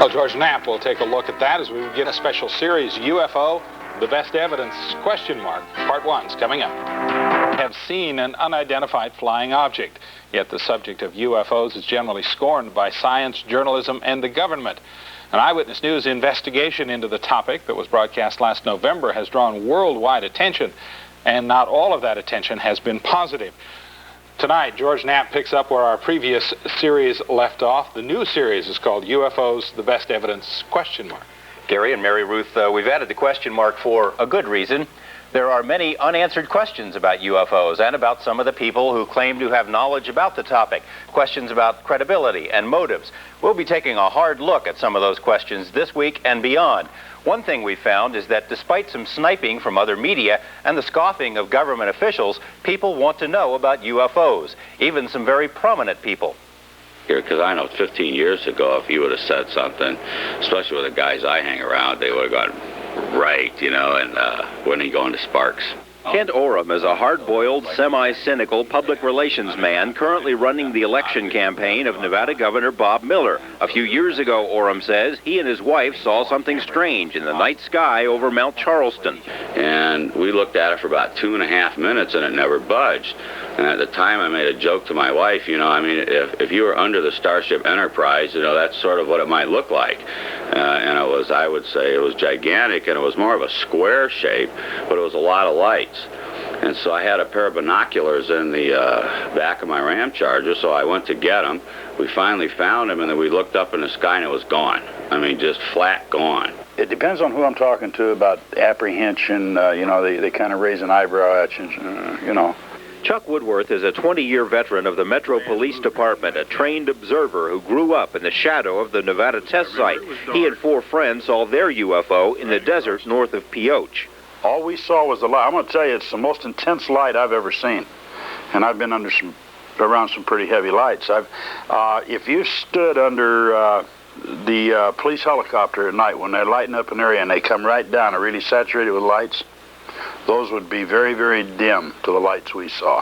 Well, George Knapp will take a look at that as we begin a special series, UFO The Best Evidence, ? Part 1's coming up. Have seen an unidentified flying object, yet the subject of UFOs is generally scorned by science, journalism, and the government. An Eyewitness News investigation into the topic that was broadcast last November has drawn worldwide attention, and not all of that attention has been positive. Tonight, George Knapp picks up where our previous series left off. The new series is called UFOs The Best Evidence, ? Gary and Mary Ruth, we've added the question mark for a good reason. There are many unanswered questions about UFOs and about some of the people who claim to have knowledge about the topic. Questions about credibility and motives. We'll be taking a hard look at some of those questions this week and beyond. One thing we found is that despite some sniping from other media and the scoffing of government officials, people want to know about UFOs, even some very prominent people. Because I know 15 years ago, if you would have said something, especially with the guys I hang around, they would have gone right, and wouldn't he go into sparks. Kent Oram is a hard-boiled, semi-cynical public relations man currently running the election campaign of Nevada Governor Bob Miller. A few years ago, Oram says, he and his wife saw something strange in the night sky over Mount Charleston. And we looked at it for about 2.5 minutes, and it never budged. And at the time, I made a joke to my wife, if you were under the Starship Enterprise, that's sort of what it might look like. And I would say, it was gigantic, and it was more of a square shape, but it was a lot of lights. And so I had a pair of binoculars in the back of my Ram Charger, so I went to get them. We finally found them, and then we looked up in the sky, and it was gone. Just flat gone. It depends on who I'm talking to about apprehension. They kind of raise an eyebrow at you, Chuck Woodworth is a 20-year veteran of the Metro Police Department, a trained observer who grew up in the shadow of the Nevada test site. He and 4 friends saw their UFO in the desert north of Pioche. All we saw was the light. I'm going to tell you, it's the most intense light I've ever seen. And I've been around some pretty heavy lights. If you stood under the police helicopter at night when they're lighting up an area and they come right down and really saturated with lights, those would be very, very dim to the lights we saw.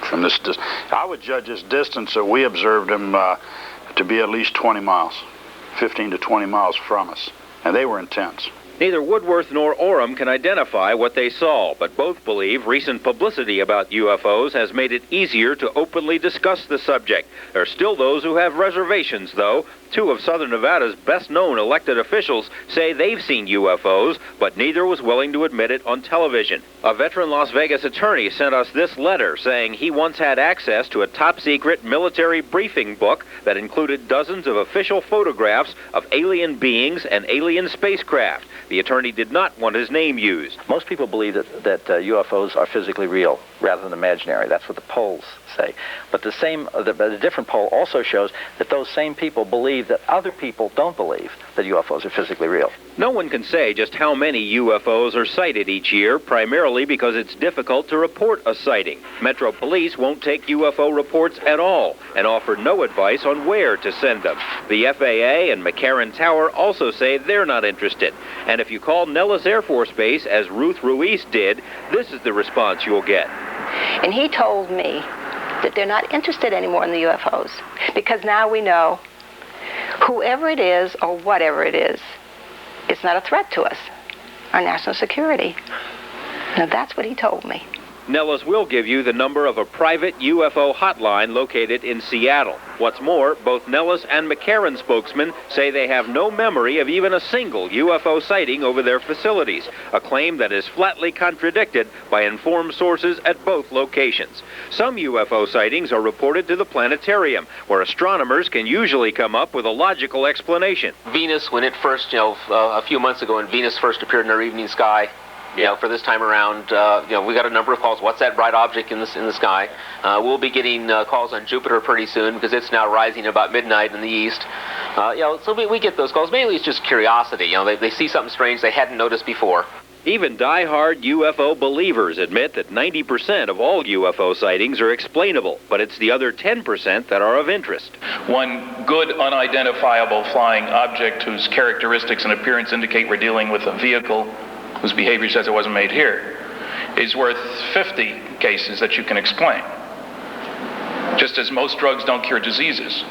From this distance, I would judge this distance that we observed them to be at least 20 miles, 15 to 20 miles from us. And they were intense. Neither Woodworth nor Oram can identify what they saw, but both believe recent publicity about UFOs has made it easier to openly discuss the subject. There are still those who have reservations, though. 2 of Southern Nevada's best-known elected officials say they've seen UFOs, but neither was willing to admit it on television. A veteran Las Vegas attorney sent us this letter saying he once had access to a top-secret military briefing book that included dozens of official photographs of alien beings and alien spacecraft. The attorney did not want his name used. Most people believe that UFOs are physically real rather than imaginary. That's what the polls say. But the different poll also shows that those same people believe that other people don't believe that UFOs are physically real. No one can say just how many UFOs are sighted each year, primarily because it's difficult to report a sighting. Metro Police won't take UFO reports at all and offer no advice on where to send them. The FAA and McCarran Tower also say they're not interested. And if you call Nellis Air Force Base, as Ruth Ruiz did, this is the response you'll get. And he told me that they're not interested anymore in the UFOs because now we know whoever it is or whatever it is, it's not a threat to us, our national security. Now that's what he told me. Nellis will give you the number of a private UFO hotline located in Seattle. What's more, both Nellis and McCarran spokesmen say they have no memory of even a single UFO sighting over their facilities, a claim that is flatly contradicted by informed sources at both locations. Some UFO sightings are reported to the planetarium, where astronomers can usually come up with a logical explanation. Venus, when it first, a few months ago when Venus first appeared in our evening sky, for this time around, we got a number of calls. What's that bright object in the sky? We'll be getting calls on Jupiter pretty soon because it's now rising about midnight in the east. So we get those calls. Mainly it's just curiosity. They see something strange they hadn't noticed before. Even die-hard UFO believers admit that 90% of all UFO sightings are explainable, but it's the other 10% that are of interest. One good unidentifiable flying object whose characteristics and appearance indicate we're dealing with a vehicle whose behavior says it wasn't made here, is worth 50 cases that you can explain. Just as most drugs don't cure diseases.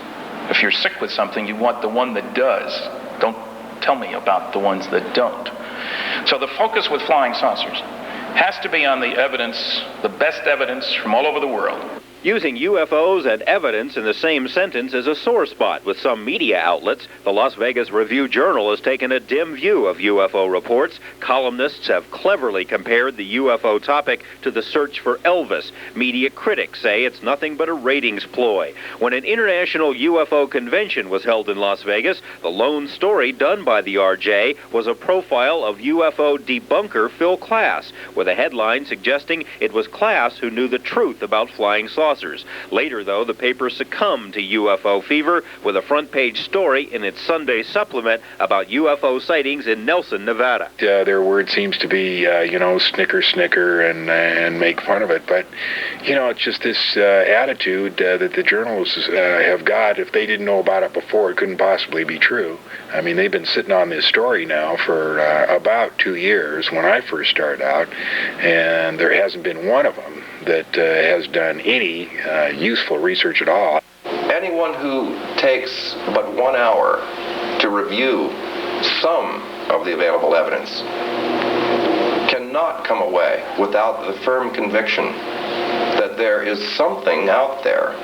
If you're sick with something, you want the one that does. Don't tell me about the ones that don't. So the focus with flying saucers has to be on the evidence, the best evidence from all over the world. Using UFOs and evidence in the same sentence is a sore spot with some media outlets. The Las Vegas Review-Journal has taken a dim view of UFO reports. Columnists have cleverly compared the UFO topic to the search for Elvis. Media critics say it's nothing but a ratings ploy. When an international UFO convention was held in Las Vegas, the lone story done by the RJ was a profile of UFO debunker Phil KLAS, with a headline suggesting it was KLAS who knew the truth about flying saucers. Later, though, the paper succumbed to UFO fever with a front-page story in its Sunday supplement about UFO sightings in Nelson, Nevada. Their word seems to be, snicker, snicker, and make fun of it. But, it's just this attitude that the journalists have got. If they didn't know about it before, it couldn't possibly be true. I mean, they've been sitting on this story now for about 2 years when I first started out, and there hasn't been one of them that has done any useful research at all. Anyone who takes but 1 hour to review some of the available evidence cannot come away without the firm conviction that there is something out there.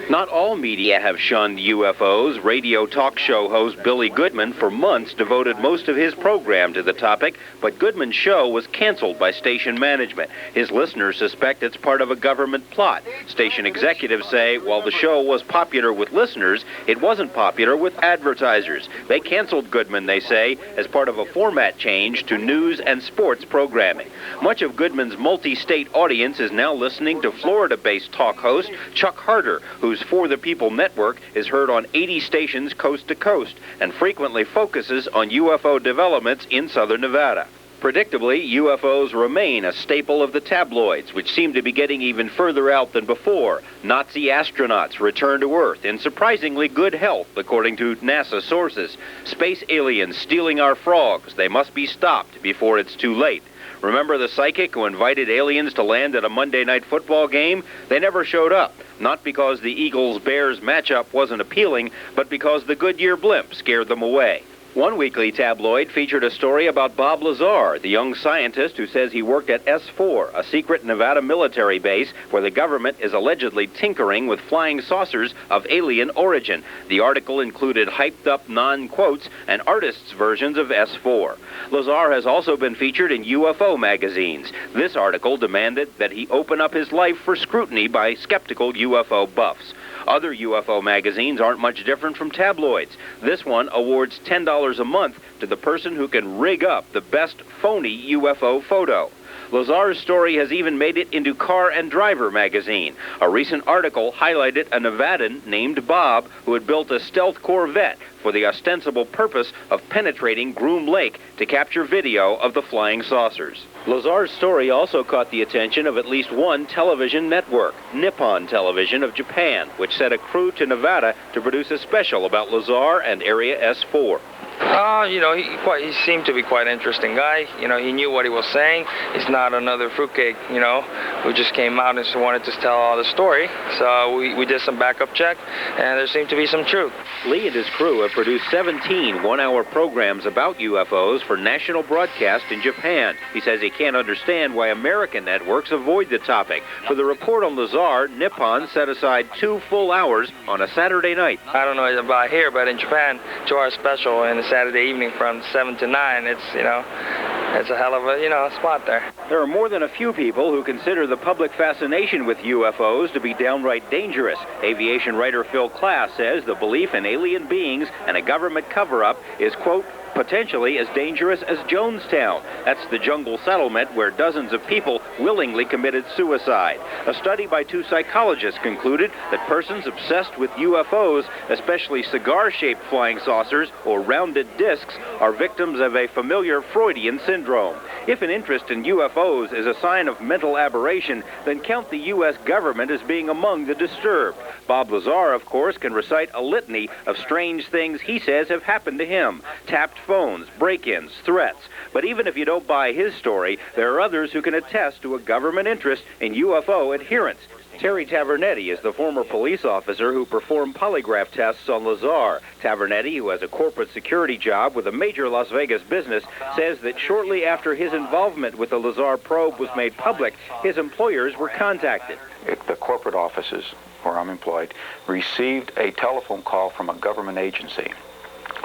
Not all media have shunned UFOs. Radio talk show host Billy Goodman for months devoted most of his program to the topic, but Goodman's show was canceled by station management. His listeners suspect it's part of a government plot. Station executives say while the show was popular with listeners, it wasn't popular with advertisers. They canceled Goodman, they say, as part of a format change to news and sports programming. Much of Goodman's multi-state audience is now listening to Florida-based talk host Chuck Harder, whose For the People network is heard on 80 stations coast to coast and frequently focuses on UFO developments in southern Nevada. Predictably, UFOs remain a staple of the tabloids, which seem to be getting even further out than before. Nazi astronauts return to Earth in surprisingly good health, according to NASA sources. Space aliens stealing our frogs. They must be stopped before it's too late. Remember the psychic who invited aliens to land at a Monday night football game? They never showed up, not because the Eagles-Bears matchup wasn't appealing, but because the Goodyear blimp scared them away. One weekly tabloid featured a story about Bob Lazar, the young scientist who says he worked at S4, a secret Nevada military base where the government is allegedly tinkering with flying saucers of alien origin. The article included hyped-up non-quotes and artists' versions of S4. Lazar has also been featured in UFO magazines. This article demanded that he open up his life for scrutiny by skeptical UFO buffs. Other UFO magazines aren't much different from tabloids. This one awards $10 a month to the person who can rig up the best phony UFO photo. Lazar's story has even made it into Car and Driver magazine. A recent article highlighted a Nevadan named Bob who had built a stealth Corvette for the ostensible purpose of penetrating Groom Lake to capture video of the flying saucers. Lazar's story also caught the attention of at least one television network, Nippon Television of Japan, which sent a crew to Nevada to produce a special about Lazar and Area S4. He seemed to be quite an interesting guy. He knew what he was saying. He's not another fruitcake, who just came out and just wanted to tell all the story. So we did some backup check, and there seemed to be some truth. Lee and his crew have produced 17 one-hour programs about UFOs for national broadcast in Japan. He says he can't understand why American networks avoid the topic. For the report on Lazar, Nippon set aside 2 full hours on a Saturday night. I don't know about here, but in Japan, 2-hour special and a Saturday evening from 7 to 9, it's a hell of a, spot there. There are more than a few people who consider the public fascination with UFOs to be downright dangerous. Aviation writer Phil KLAS says the belief in alien beings and a government cover-up is, quote, potentially as dangerous as Jonestown. That's the jungle settlement where dozens of people willingly committed suicide. A study by 2 psychologists concluded that persons obsessed with UFOs, especially cigar-shaped flying saucers or rounded discs, are victims of a familiar Freudian syndrome. If an interest in UFOs is a sign of mental aberration, then count the U.S. government as being among the disturbed. Bob Lazar, of course, can recite a litany of strange things he says have happened to him. Tapped phones, break-ins, threats. But even if you don't buy his story, there are others who can attest to a government interest in UFO adherence. Terry Tavernetti is the former police officer who performed polygraph tests on Lazar. Tavernetti, who has a corporate security job with a major Las Vegas business, says that shortly after his involvement with the Lazar probe was made public, his employers were contacted. The corporate offices where I'm employed received a telephone call from a government agency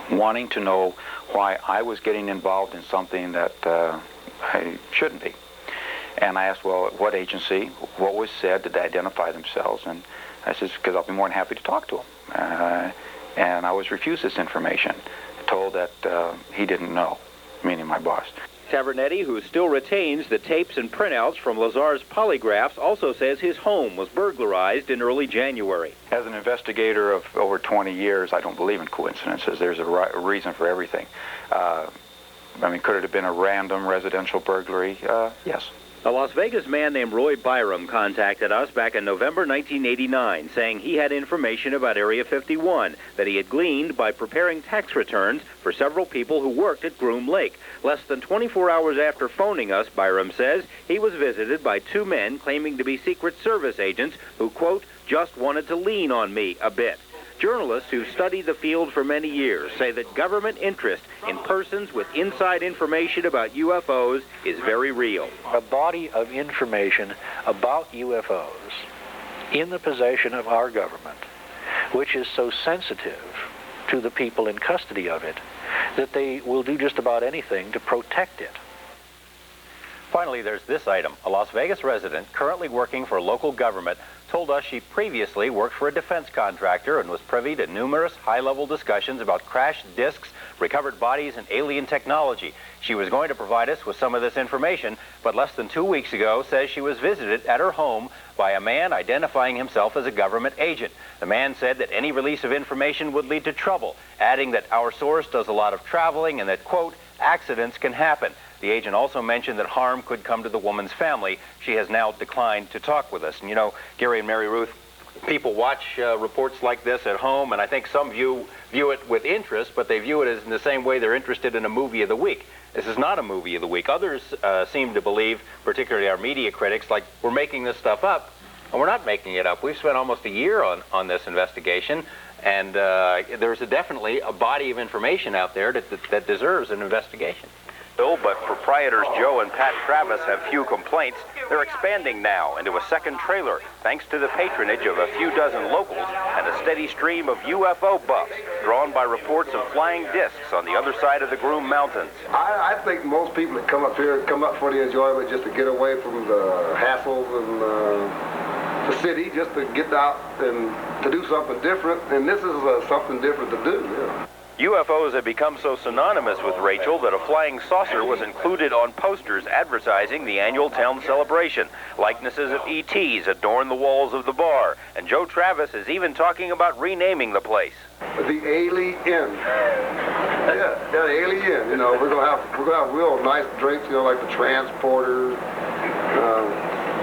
wanting to know why I was getting involved in something that I shouldn't be. And I asked, well, what agency? What was said? Did they identify themselves? And I said, because I'll be more than happy to talk to them. And I was refused this information, told that he didn't know, meaning my boss. Tavernetti, who still retains the tapes and printouts from Lazar's polygraphs, also says his home was burglarized in early January. As an investigator of over 20 years, I don't believe in coincidences. There's a reason for everything. I mean, could it have been a random residential burglary? Yes. A Las Vegas man named Roy Byram contacted us back in November 1989, saying he had information about Area 51 that he had gleaned by preparing tax returns for several people who worked at Groom Lake. Less than 24 hours after phoning us, Byram says, he was visited by two men claiming to be Secret Service agents who, quote, just wanted to lean on me a bit. Journalists who studied the field for many years say that government interest in persons with inside information about UFOs is very real. A body of information about UFOs in the possession of our government, which is so sensitive to the people in custody of it, that they will do just about anything to protect it. Finally, there's this item. A Las Vegas resident currently working for local government told us she previously worked for a defense contractor and was privy to numerous high-level discussions about crashed discs, recovered bodies, and alien technology. She was going to provide us with some of this information, but less than 2 weeks ago says she was visited at her home by a man identifying himself as a government agent. The man said that any release of information would lead to trouble, adding that our source does a lot of traveling and that, quote, accidents can happen. The agent also mentioned that harm could come to the woman's family. She has now declined to talk with us. And you know, Gary and Mary Ruth, people watch reports like this at home, and I think some view it with interest, but they view it as in the same way they're interested in a movie of the week. This is not a movie of the week. Others seem to believe, particularly our media critics, like we're making this stuff up, and we're not making it up. We've spent almost a year on this investigation, and there's definitely a body of information out there that deserves an investigation. But proprietors Joe and Pat Travis have few complaints. They're expanding now into a second trailer, thanks to the patronage of a few dozen locals and a steady stream of UFO buffs, drawn by reports of flying discs on the other side of the Groom Mountains. I think most people that come up here come up for the enjoyment, just to get away from the hassles and the city, just to get out and to do something different. And this is something different to do. Yeah. UFOs have become so synonymous with Rachel that a flying saucer was included on posters advertising the annual town celebration. Likenesses of ETs adorn the walls of the bar, and Joe Travis is even talking about renaming the place. The Alien. Yeah, the Alien. You know, we're gonna have real nice drinks. You know, like the Transporter.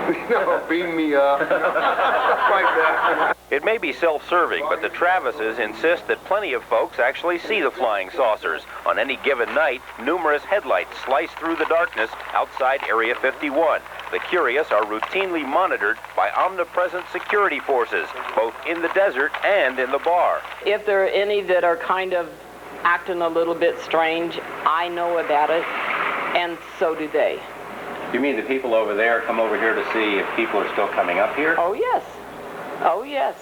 You know, beam me up. Like that. It may be self-serving, but the Travises insist that plenty of folks actually see the flying saucers. On any given night, numerous headlights slice through the darkness outside Area 51. The curious are routinely monitored by omnipresent security forces, both in the desert and in the bar. If there are any that are kind of acting a little bit strange, I know about it, and so do they. You mean the people over there come over here to see if people are still coming up here? Oh, yes. Oh, yes.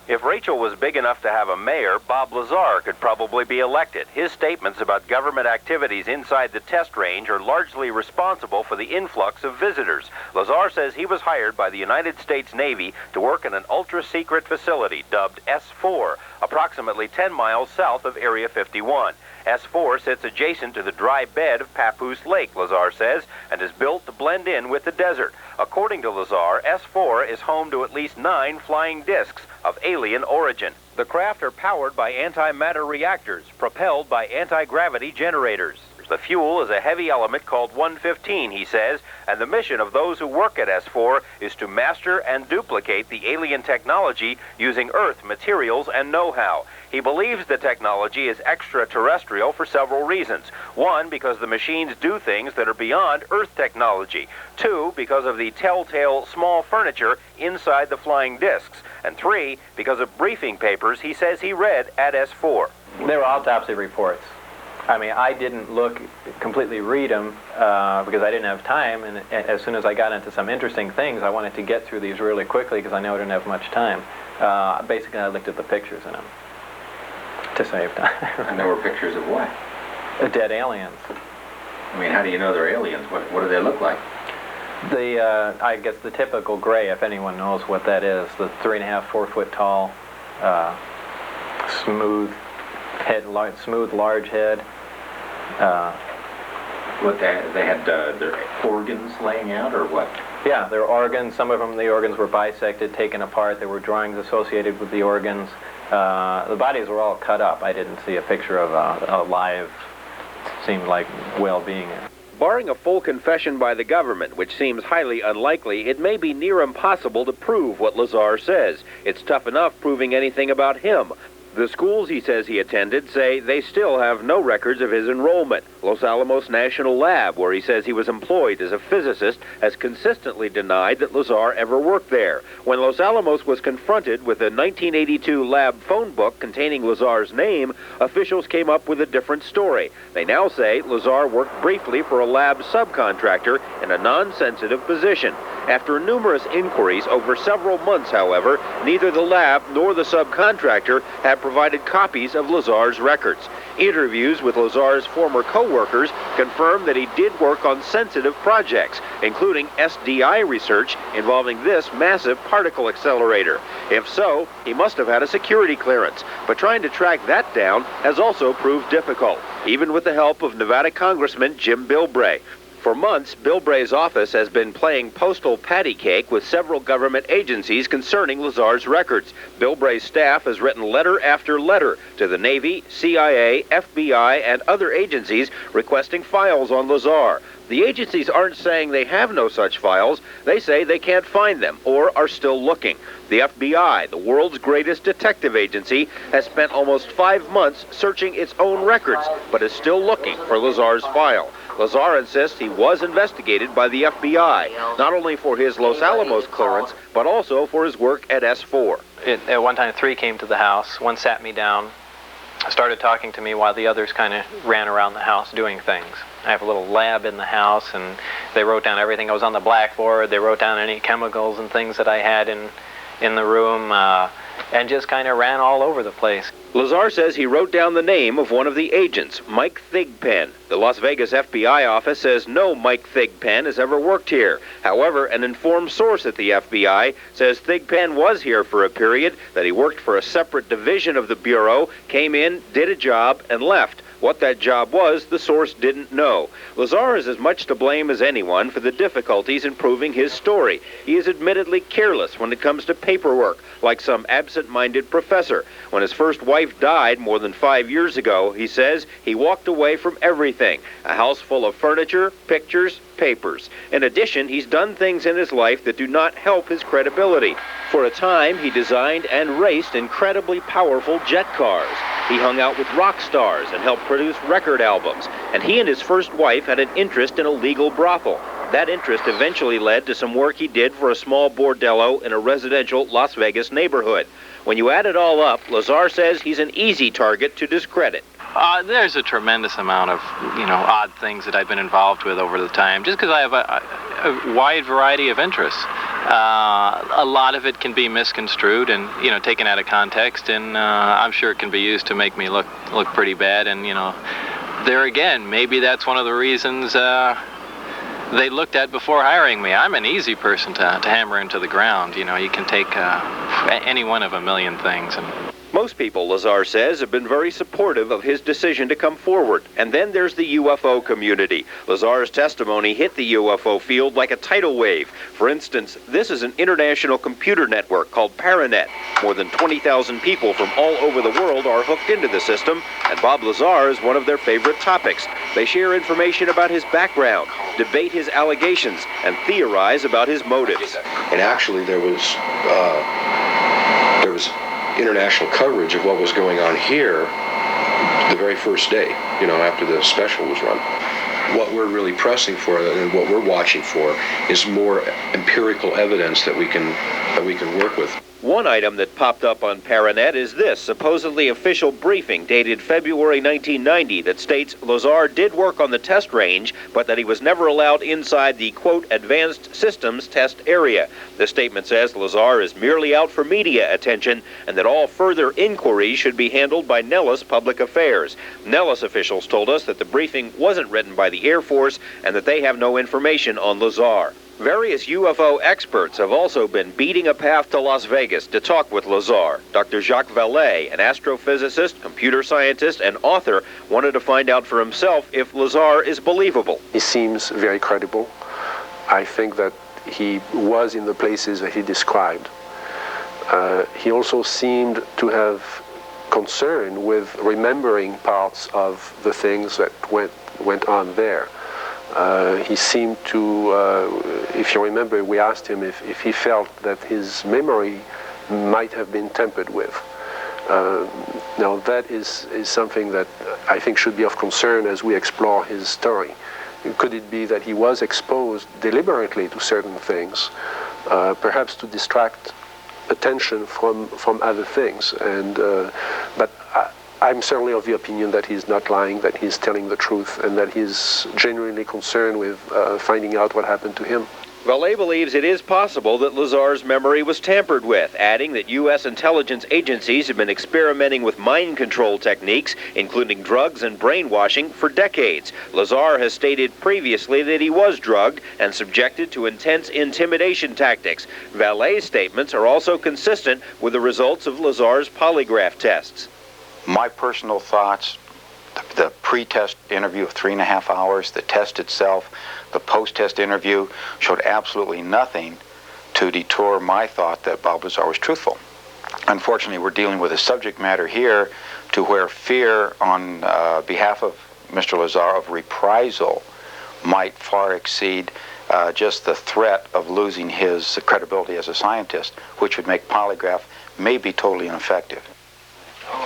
If Rachel was big enough to have a mayor, Bob Lazar could probably be elected. His statements about government activities inside the test range are largely responsible for the influx of visitors. Lazar says he was hired by the United States Navy to work in an ultra-secret facility dubbed S4, approximately 10 miles south of Area 51. S4 sits adjacent to the dry bed of Papoose Lake, Lazar says, and is built to blend in with the desert. According to Lazar, S4 is home to at least 9 flying discs of alien origin. The craft are powered by antimatter reactors, propelled by anti-gravity generators. The fuel is a heavy element called 115, he says, and the mission of those who work at S4 is to master and duplicate the alien technology using Earth materials and know-how. He believes the technology is extraterrestrial for several reasons. One, because the machines do things that are beyond Earth technology. Two, because of the telltale small furniture inside the flying discs. And three, because of briefing papers he says he read at S4. They were autopsy reports. I mean, I didn't completely read them because I didn't have time, and as soon as I got into some interesting things, I wanted to get through these really quickly because I knew I didn't have much time. Basically, I looked at the pictures in them to save time. And there were pictures of what? Dead aliens. I mean, how do you know they're aliens? What do they look like? I guess the typical gray, if anyone knows what that is, the 3.5, 4 foot tall, smooth head, smooth, large head. What they had their organs laying out, or what? Yeah, their organs. Some of them, the organs were bisected, taken apart. There were drawings associated with the organs. The bodies were all cut up. I didn't see a picture of a live, seemed like well-being. Barring a full confession by the government, which seems highly unlikely, it may be near impossible to prove what Lazar says. It's tough enough proving anything about him. The schools he says he attended say they still have no records of his enrollment. Los Alamos National Lab, where he says he was employed as a physicist, has consistently denied that Lazar ever worked there. When Los Alamos was confronted with a 1982 lab phone book containing Lazar's name, officials came up with a different story. They now say Lazar worked briefly for a lab subcontractor in a non-sensitive position. After numerous inquiries over several months, however, neither the lab nor the subcontractor have provided copies of Lazar's records. Interviews with Lazar's former co-workers confirm that he did work on sensitive projects, including SDI research involving this massive particle accelerator. If so, he must have had a security clearance, but trying to track that down has also proved difficult, even with the help of Nevada Congressman Jim Bilbray. For months, Bilbray's office has been playing postal patty cake with several government agencies concerning Lazar's records. Bilbray's staff has written letter after letter to the Navy, CIA, FBI, and other agencies requesting files on Lazar. The agencies aren't saying they have no such files. They say they can't find them or are still looking. The FBI, the world's greatest detective agency, has spent almost 5 months searching its own records, but is still looking for Lazar's file. Lazar insists he was investigated by the FBI, not only for his Los Alamos clearance, but also for his work at S4. At one time, 3 came to the house. One sat me down, started talking to me while the others kind of ran around the house doing things. I have a little lab in the house, and they wrote down everything that was on the blackboard. They wrote down any chemicals and things that I had in the room, and just kind of ran all over the place. Lazar says he wrote down the name of one of the agents, Mike Thigpen. The Las Vegas FBI office says no Mike Thigpen has ever worked here. However, an informed source at the FBI says Thigpen was here for a period, that he worked for a separate division of the Bureau, came in, did a job, and left. What that job was, the source didn't know. Lazar is as much to blame as anyone for the difficulties in proving his story. He is admittedly careless when it comes to paperwork, like some absent-minded professor. When his first wife died more than 5 years ago, he says he walked away from everything. A house full of furniture, pictures, papers. In addition, he's done things in his life that do not help his credibility. For a time, he designed and raced incredibly powerful jet cars. He hung out with rock stars and helped produce record albums. And he and his first wife had an interest in a legal brothel. That interest eventually led to some work he did for a small bordello in a residential Las Vegas neighborhood. When you add it all up, Lazar says he's an easy target to discredit. There's a tremendous amount of, odd things that I've been involved with over the time, just because I have a wide variety of interests. A lot of it can be misconstrued and, taken out of context, and I'm sure it can be used to make me look pretty bad. And, there again, maybe that's one of the reasons they looked at before hiring me. I'm an easy person to hammer into the ground. You can take any one of a million things. Most people, Lazar says, have been very supportive of his decision to come forward. And then there's the UFO community. Lazar's testimony hit the UFO field like a tidal wave. For instance, this is an international computer network called Paranet. More than 20,000 people from all over the world are hooked into the system, and Bob Lazar is one of their favorite topics. They share information about his background, debate his allegations, and theorize about his motives. And actually there was international coverage of what was going on here the very first day, after the special was run. What we're really pressing for and what we're watching for is more empirical evidence that we can work with. One item that popped up on Paranet is this supposedly official briefing dated February 1990 that states Lazar did work on the test range, but that he was never allowed inside the, quote, advanced systems test area. The statement says Lazar is merely out for media attention and that all further inquiries should be handled by Nellis Public Affairs. Nellis officials told us that the briefing wasn't written by the Air Force and that they have no information on Lazar. Various UFO experts have also been beating a path to Las Vegas to talk with Lazar. Dr. Jacques Vallée, an astrophysicist, computer scientist, and author, wanted to find out for himself if Lazar is believable. He seems very credible. I think that he was in the places that he described. He also seemed to have concern with remembering parts of the things that went on there. He seemed to, if you remember, we asked him if he felt that his memory might have been tampered with. Now that is something that I think should be of concern as we explore his story. Could it be that he was exposed deliberately to certain things, perhaps to distract attention from other things? But I'm certainly of the opinion that he's not lying, that he's telling the truth, and that he's genuinely concerned with finding out what happened to him. Vallée believes it is possible that Lazar's memory was tampered with, adding that U.S. intelligence agencies have been experimenting with mind control techniques, including drugs and brainwashing, for decades. Lazar has stated previously that he was drugged and subjected to intense intimidation tactics. Vallée's statements are also consistent with the results of Lazar's polygraph tests. My personal thoughts, the pre-test interview of 3.5 hours, the test itself, the post-test interview showed absolutely nothing to detour my thought that Bob Lazar was truthful. Unfortunately, we're dealing with a subject matter here to where fear on behalf of Mr. Lazar of reprisal might far exceed just the threat of losing his credibility as a scientist, which would make polygraph maybe totally ineffective.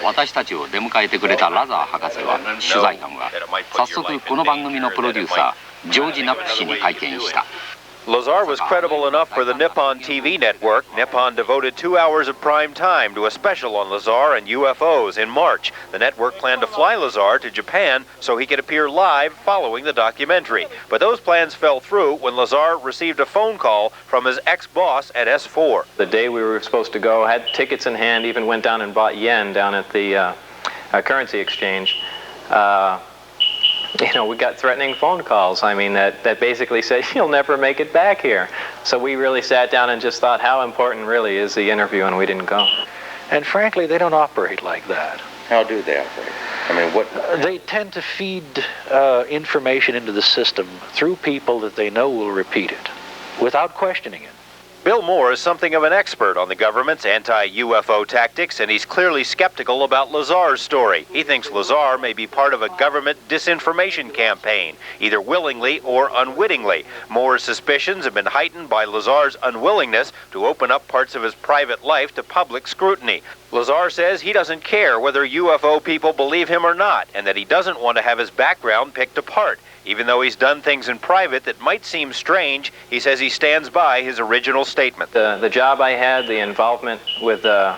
私たちを出迎えてくれたラザー博士は取材班は早速この番組のプロデューサージョージ・ナップ氏に会見した。 Lazar was credible enough for the Nippon TV network. Nippon devoted 2 hours of prime time to a special on Lazar and UFOs in March. The network planned to fly Lazar to Japan so he could appear live following the documentary. But those plans fell through when Lazar received a phone call from his ex-boss at S4. The day we were supposed to go, had tickets in hand, even went down and bought yen down at the currency exchange. We got threatening phone calls. I mean, that basically said, you'll never make it back here. So we really sat down and just thought, how important really is the interview, and we didn't go. And frankly, they don't operate like that. How do they operate? I mean, what? They tend to feed information into the system through people that they know will repeat it, without questioning it. Bill Moore is something of an expert on the government's anti-UFO tactics, and he's clearly skeptical about Lazar's story. He thinks Lazar may be part of a government disinformation campaign, either willingly or unwittingly. Moore's suspicions have been heightened by Lazar's unwillingness to open up parts of his private life to public scrutiny. Lazar says he doesn't care whether UFO people believe him or not, and that he doesn't want to have his background picked apart. Even though he's done things in private that might seem strange, he says he stands by his original statement. The job I had, the involvement with the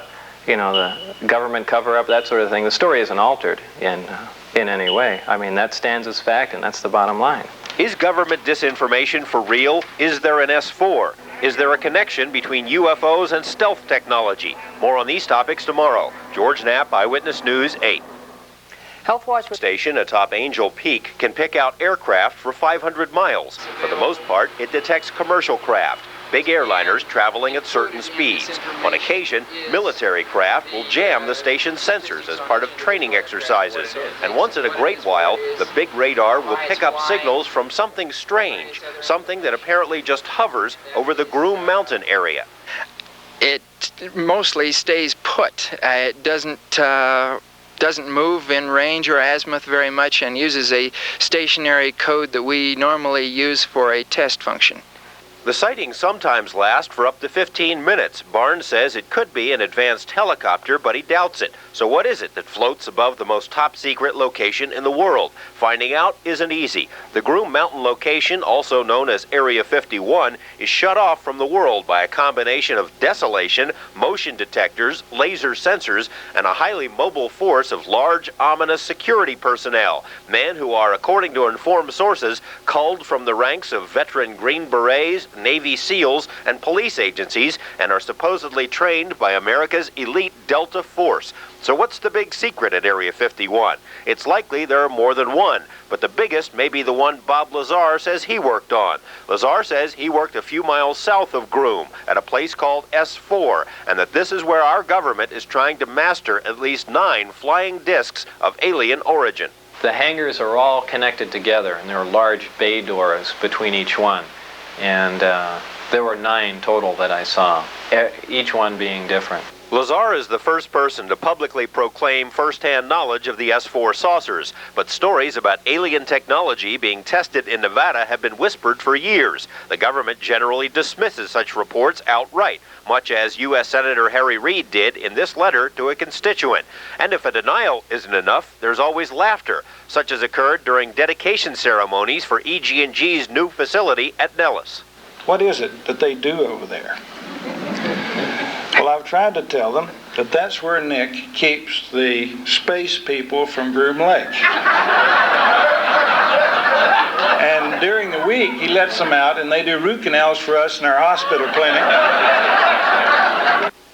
government cover-up, that sort of thing, the story isn't altered in any way. I mean, that stands as fact, and that's the bottom line. Is government disinformation for real? Is there an S4? Is there a connection between UFOs and stealth technology? More on these topics tomorrow. George Knapp, Eyewitness News 8. HealthWatch station atop Angel Peak can pick out aircraft for 500 miles. For the most part, it detects commercial craft, big airliners traveling at certain speeds. On occasion, military craft will jam the station's sensors as part of training exercises. And once in a great while, the big radar will pick up signals from something strange, something that apparently just hovers over the Groom Mountain area. It mostly stays put. It doesn't move in range or azimuth very much and uses a stationary code that we normally use for a test function. The sightings sometimes last for up to 15 minutes. Barnes says it could be an advanced helicopter, but he doubts it. So what is it that floats above the most top-secret location in the world? Finding out isn't easy. The Groom Mountain location, also known as Area 51, is shut off from the world by a combination of desolation, motion detectors, laser sensors, and a highly mobile force of large, ominous security personnel. Men who are, according to informed sources, culled from the ranks of veteran Green Berets, Navy SEALs, and police agencies, and are supposedly trained by America's elite Delta Force. So what's the big secret at Area 51? It's likely there are more than one, but the biggest may be the one Bob Lazar says he worked on. Lazar says he worked a few miles south of Groom at a place called S4, and that this is where our government is trying to master at least 9 flying discs of alien origin. The hangars are all connected together, and there are large bay doors between each one. And there were 9 total that I saw, each one being different. Lazar is the first person to publicly proclaim first-hand knowledge of the S4 saucers, but stories about alien technology being tested in Nevada have been whispered for years. The government generally dismisses such reports outright, much as U.S. Senator Harry Reid did in this letter to a constituent. And if a denial isn't enough, there's always laughter, such as occurred during dedication ceremonies for EG&G's new facility at Nellis. What is it that they do over there? Well, I've tried to tell them that that's where Nick keeps the space people from Groom Lake. And during the week, he lets them out and they do root canals for us in our hospital clinic.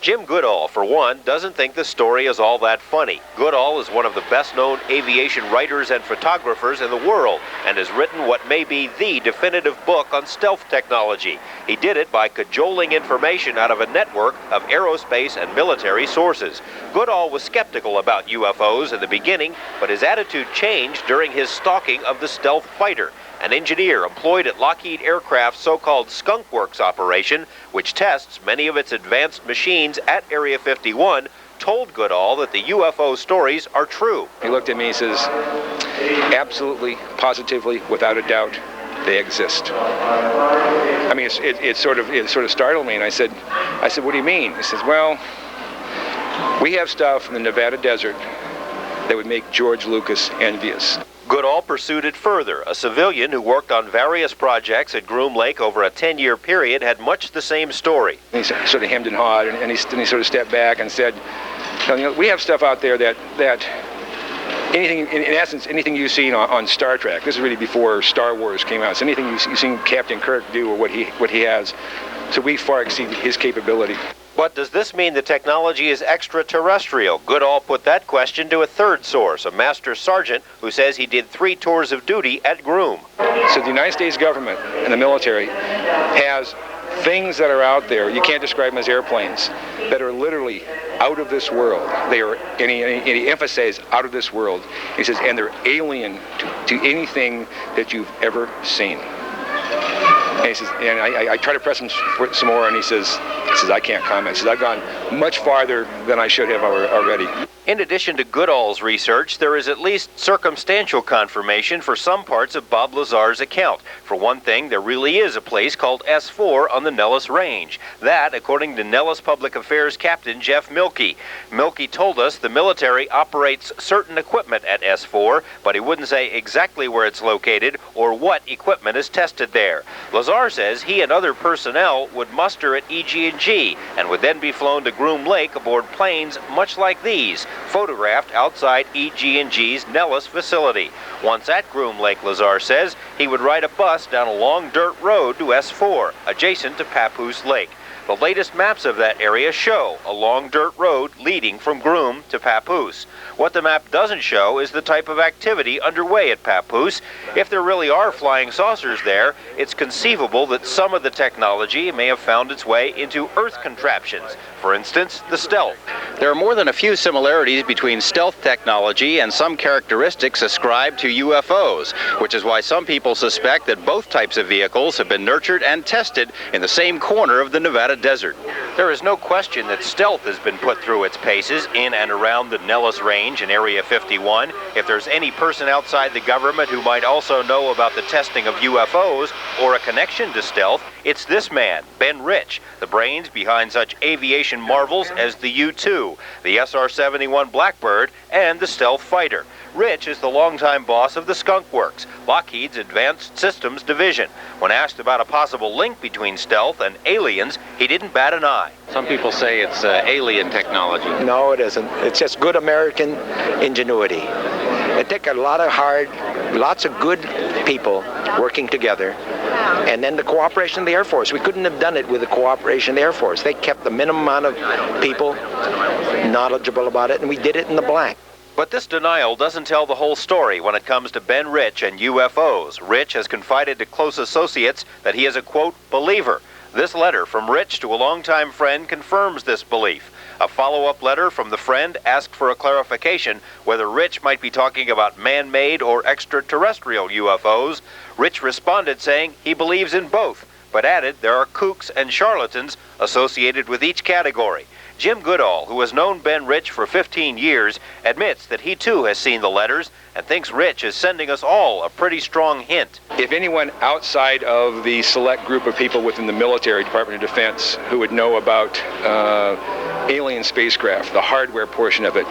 Jim Goodall, for one, doesn't think the story is all that funny. Goodall is one of the best-known aviation writers and photographers in the world and has written what may be the definitive book on stealth technology. He did it by cajoling information out of a network of aerospace and military sources. Goodall was skeptical about UFOs in the beginning, but his attitude changed during his stalking of the stealth fighter, an engineer employed at Lockheed Aircraft's so-called Skunk Works operation, which tests many of its advanced machines at Area 51, told Goodall that the UFO stories are true. He looked at me and says, absolutely, positively, without a doubt, they exist. I mean, it sort of startled me, and I said, what do you mean? He says, well, we have stuff in the Nevada desert that would make George Lucas envious. Goodall pursued it further. A civilian who worked on various projects at Groom Lake over a 10-year period had much the same story. He sort of hemmed and hawed, and he sort of stepped back and said, we have stuff out there that anything, in essence, anything you've seen on Star Trek, this is really before Star Wars came out, so anything you've seen Captain Kirk do or what he has, so we far exceed his capability. But does this mean the technology is extraterrestrial? Goodall put that question to a third source, a master sergeant who says he did 3 tours of duty at Groom. So the United States government and the military has things that are out there, you can't describe them as airplanes, that are literally out of this world. They are, and he emphasizes out of this world. He says, and they're alien to anything that you've ever seen. And he says, and I try to press him for some more, and he says, I can't comment. He says, I've gone much farther than I should have already. In addition to Goodall's research, there is at least circumstantial confirmation for some parts of Bob Lazar's account. For one thing, there really is a place called S4 on the Nellis Range. That, according to Nellis Public Affairs Captain Jeff Milkey. Milkey told us the military operates certain equipment at S4, but he wouldn't say exactly where it's located or what equipment is tested there. Lazar says he and other personnel would muster at EG&G and would then be flown to Groom Lake aboard planes much like these, photographed outside EG&G's Nellis facility. Once at Groom Lake, Lazar says, he would ride a bus down a long dirt road to S4, adjacent to Papoose Lake. The latest maps of that area show a long dirt road leading from Groom to Papoose. What the map doesn't show is the type of activity underway at Papoose. If there really are flying saucers there, it's conceivable that some of the technology may have found its way into Earth contraptions. For instance, the Stealth. There are more than a few similarities between stealth technology and some characteristics ascribed to UFOs, which is why some people suspect that both types of vehicles have been nurtured and tested in the same corner of the Nevada desert. There is no question that stealth has been put through its paces in and around the Nellis Range in Area 51. If there's any person outside the government who might also know about the testing of UFOs or a connection to stealth, it's this man, Ben Rich, the brains behind such aviation marvels as the U-2, the SR-71 Blackbird, and the Stealth Fighter. Rich is the longtime boss of the Skunk Works, Lockheed's Advanced Systems Division. When asked about a possible link between stealth and aliens, he didn't bat an eye. Some people say it's alien technology. No, it isn't. It's just good American ingenuity. It took a lot of lots of good people working together, and then the cooperation of the Air Force. We couldn't have done it with the cooperation of the Air Force. They kept the minimum amount of people knowledgeable about it, and we did it in the black. But this denial doesn't tell the whole story when it comes to Ben Rich and UFOs. Rich has confided to close associates that he is a, quote, believer. This letter from Rich to a longtime friend confirms this belief. A follow-up letter from the friend asked for a clarification whether Rich might be talking about man-made or extraterrestrial UFOs. Rich responded saying he believes in both, but added there are kooks and charlatans associated with each category. Jim Goodall, who has known Ben Rich for 15 years, admits that he too has seen the letters and thinks Rich is sending us all a pretty strong hint. If anyone outside of the select group of people within the military, Department of Defense, who would know about alien spacecraft, the hardware portion of it,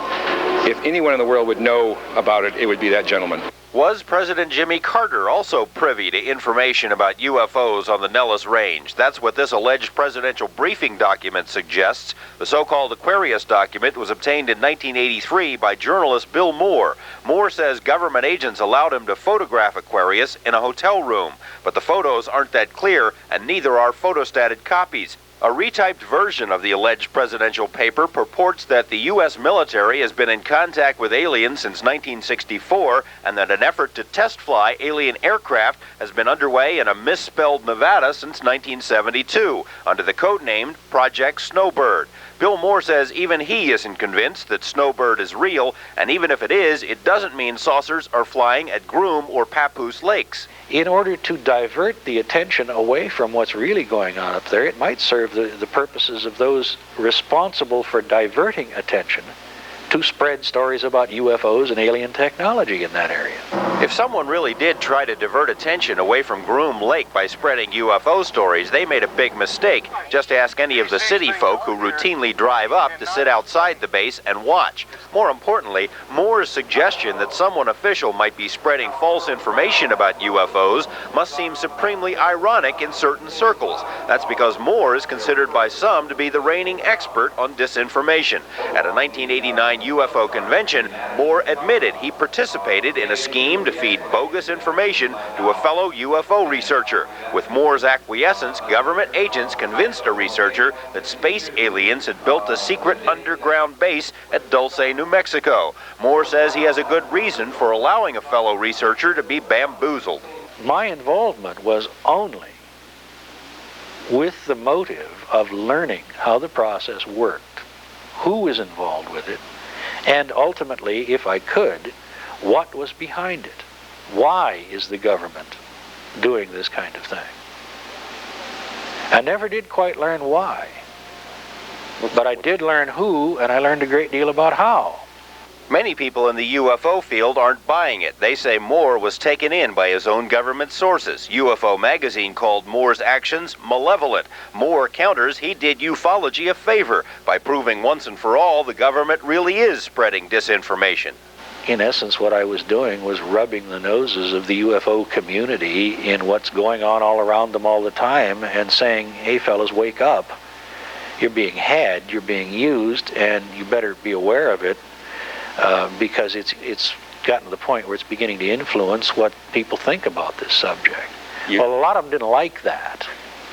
if anyone in the world would know about it, it would be that gentleman. Was President Jimmy Carter also privy to information about UFOs on the Nellis Range? That's what this alleged presidential briefing document suggests. The so-called Aquarius document was obtained in 1983 by journalist Bill Moore. Moore says government agents allowed him to photograph Aquarius in a hotel room, but the photos aren't that clear, and neither are photostated copies. A retyped version of the alleged presidential paper purports that the U.S. military has been in contact with aliens since 1964 and that an effort to test fly alien aircraft has been underway in a misspelled Nevada since 1972 under the codename Project Snowbird. Bill Moore says even he isn't convinced that Snowbird is real, and even if it is, it doesn't mean saucers are flying at Groom or Papoose lakes. In order to divert the attention away from what's really going on up there, it might serve the purposes of those responsible for diverting attention to spread stories about UFOs and alien technology in that area. If someone really did try to divert attention away from Groom Lake by spreading UFO stories, they made a big mistake. Just ask any of the city folk who routinely drive up to sit outside the base and watch. More importantly, Moore's suggestion that someone official might be spreading false information about UFOs must seem supremely ironic in certain circles. That's because Moore is considered by some to be the reigning expert on disinformation. At a 1989 UFO convention, Moore admitted he participated in a scheme to feed bogus information to a fellow UFO researcher. With Moore's acquiescence, government agents convinced a researcher that space aliens had built a secret underground base at Dulce, New Mexico. Moore says he has a good reason for allowing a fellow researcher to be bamboozled. My involvement was only with the motive of learning how the process worked, who was involved with it, and ultimately, if I could, what was behind it. Why is the government doing this kind of thing? I never did quite learn why, but I did learn who, and I learned a great deal about how. Many people in the UFO field aren't buying it. They say Moore was taken in by his own government sources. UFO magazine called Moore's actions malevolent. Moore counters he did ufology a favor by proving once and for all the government really is spreading disinformation. In essence, what I was doing was rubbing the noses of the UFO community in what's going on all around them all the time and saying, hey fellas, wake up. You're being had, you're being used, and you better be aware of it. Because it's gotten to the point where it's beginning to influence what people think about this subject. Well, a lot of them didn't like that.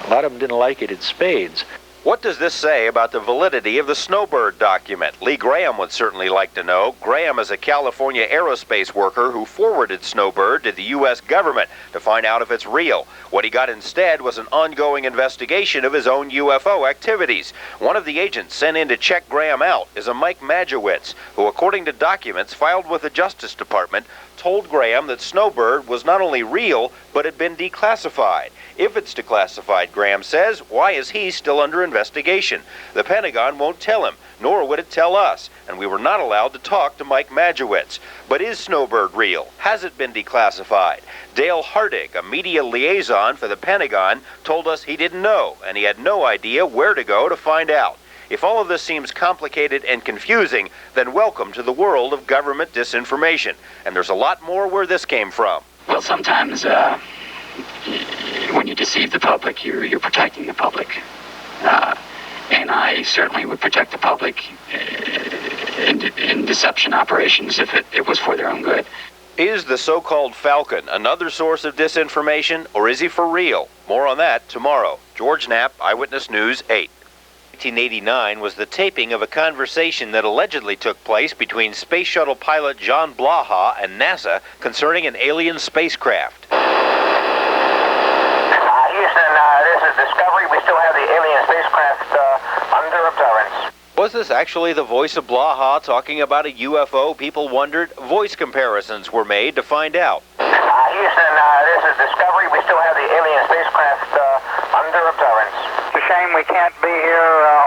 A lot of them didn't like it in spades. What does this say about the validity of the Snowbird document? Lee Graham would certainly like to know. Graham is a California aerospace worker who forwarded Snowbird to the U.S. government to find out if it's real. What he got instead was an ongoing investigation of his own UFO activities. One of the agents sent in to check Graham out is a Mike Majewicz, who, according to documents filed with the Justice Department, told Graham that Snowbird was not only real, but had been declassified. If it's declassified, Graham says, why is he still under investigation? The Pentagon won't tell him, nor would it tell us, and we were not allowed to talk to Mike Majewicz. But is Snowbird real? Has it been declassified? Dale Hardig, a media liaison for the Pentagon, told us he didn't know, and he had no idea where to go to find out. If all of this seems complicated and confusing, then welcome to the world of government disinformation. And there's a lot more where this came from. Well, sometimes when you deceive the public, you're protecting the public. And I certainly would protect the public in deception operations if it was for their own good. Is the so-called Falcon another source of disinformation, or is he for real? More on that tomorrow. George Knapp, Eyewitness News 8. 1989 was the taping of a conversation that allegedly took place between space shuttle pilot John Blaha and NASA concerning an alien spacecraft. Houston, this is Discovery. We still have the alien spacecraft under observance. Was this actually the voice of Blaha talking about a UFO? People wondered. Voice comparisons were made to find out. Houston, this is Discovery. We still have the alien spacecraft under observance. It's a shame we can't be here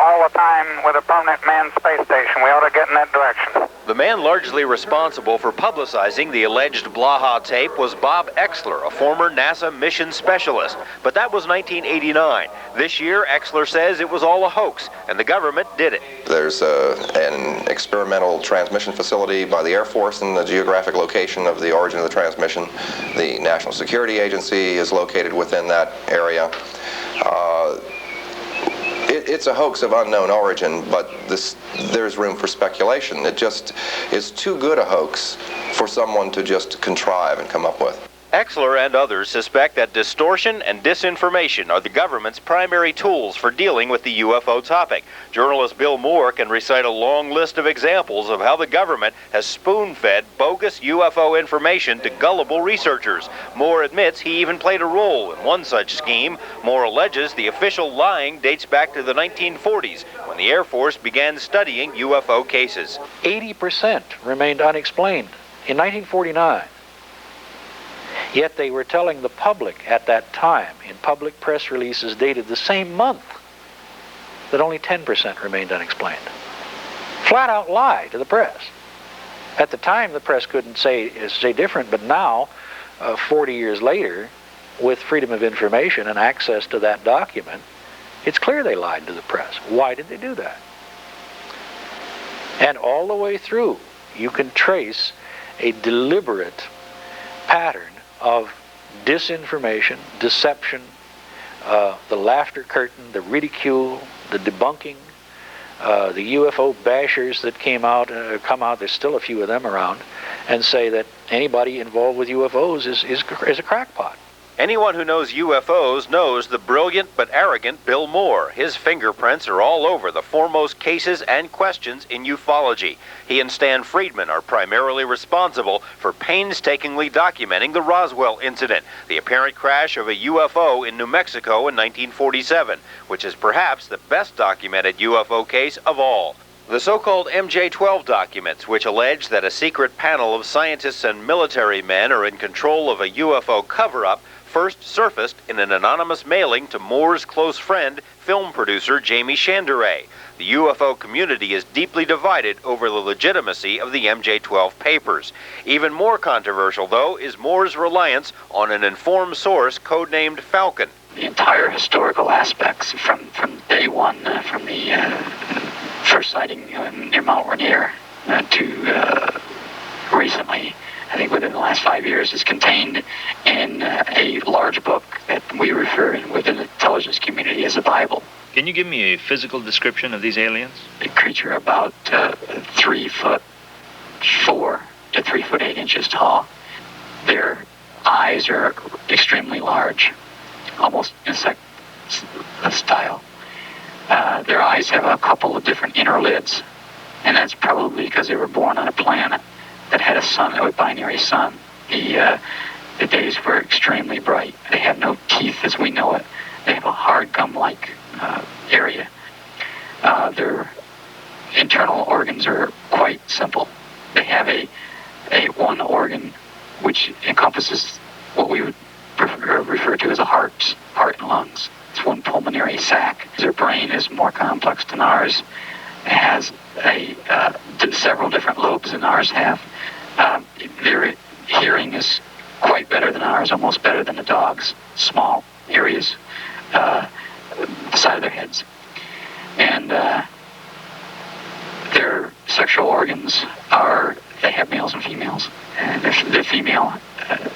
all the time with a permanent manned space station. We ought to get in that direction. The man largely responsible for publicizing the alleged Blaha tape was Bob Exler, a former NASA mission specialist. But that was 1989. This year, Exler says it was all a hoax, and the government did it. There's an experimental transmission facility by the Air Force in the geographic location of the origin of the transmission. The National Security Agency is located within that area. It's a hoax of unknown origin, but there's room for speculation. It just is too good a hoax for someone to just contrive and come up with. Exler and others suspect that distortion and disinformation are the government's primary tools for dealing with the UFO topic. Journalist Bill Moore can recite a long list of examples of how the government has spoon-fed bogus UFO information to gullible researchers. Moore admits he even played a role in one such scheme. Moore alleges the official lying dates back to the 1940s, when the Air Force began studying UFO cases. 80% remained unexplained in 1949. Yet they were telling the public at that time, in public press releases dated the same month, that only 10% remained unexplained. Flat out lie to the press. At the time, the press couldn't say different, but now, 40 years later, with freedom of information and access to that document, it's clear they lied to the press. Why did they do that? And all the way through, you can trace a deliberate pattern of disinformation, deception, the laughter curtain, the ridicule, the debunking, the UFO bashers that come out, there's still a few of them around, and say that anybody involved with UFOs is a crackpot. Anyone who knows UFOs knows the brilliant but arrogant Bill Moore. His fingerprints are all over the foremost cases and questions in ufology. He and Stan Friedman are primarily responsible for painstakingly documenting the Roswell incident, the apparent crash of a UFO in New Mexico in 1947, which is perhaps the best documented UFO case of all. The so-called MJ-12 documents, which allege that a secret panel of scientists and military men are in control of a UFO cover-up, first surfaced in an anonymous mailing to Moore's close friend, film producer Jamie Chanderay. The UFO community is deeply divided over the legitimacy of the MJ-12 papers. Even more controversial, though, is Moore's reliance on an informed source codenamed Falcon. The entire historical aspects from day one, from the first sighting near Mount Rainier to recently, I think within the last 5 years, is contained in a large book that we refer within the intelligence community as a Bible. Can you give me a physical description of these aliens? A creature about 3'4" to 3'8" tall. Their eyes are extremely large, almost insect style. Their eyes have a couple of different inner lids, and that's probably because they were born on a planet that had a sun, a binary sun. The days were extremely bright. They have no teeth as we know it. They have a hard gum-like area. Their internal organs are quite simple. They have a one organ which encompasses what we would refer to as a heart and lungs. It's one pulmonary sac. Their brain is more complex than ours. It has several different lobes than ours have. Their hearing is quite better than ours, almost better than the dogs. Small areas, the side of their heads. And their sexual organs they have males and females. And the female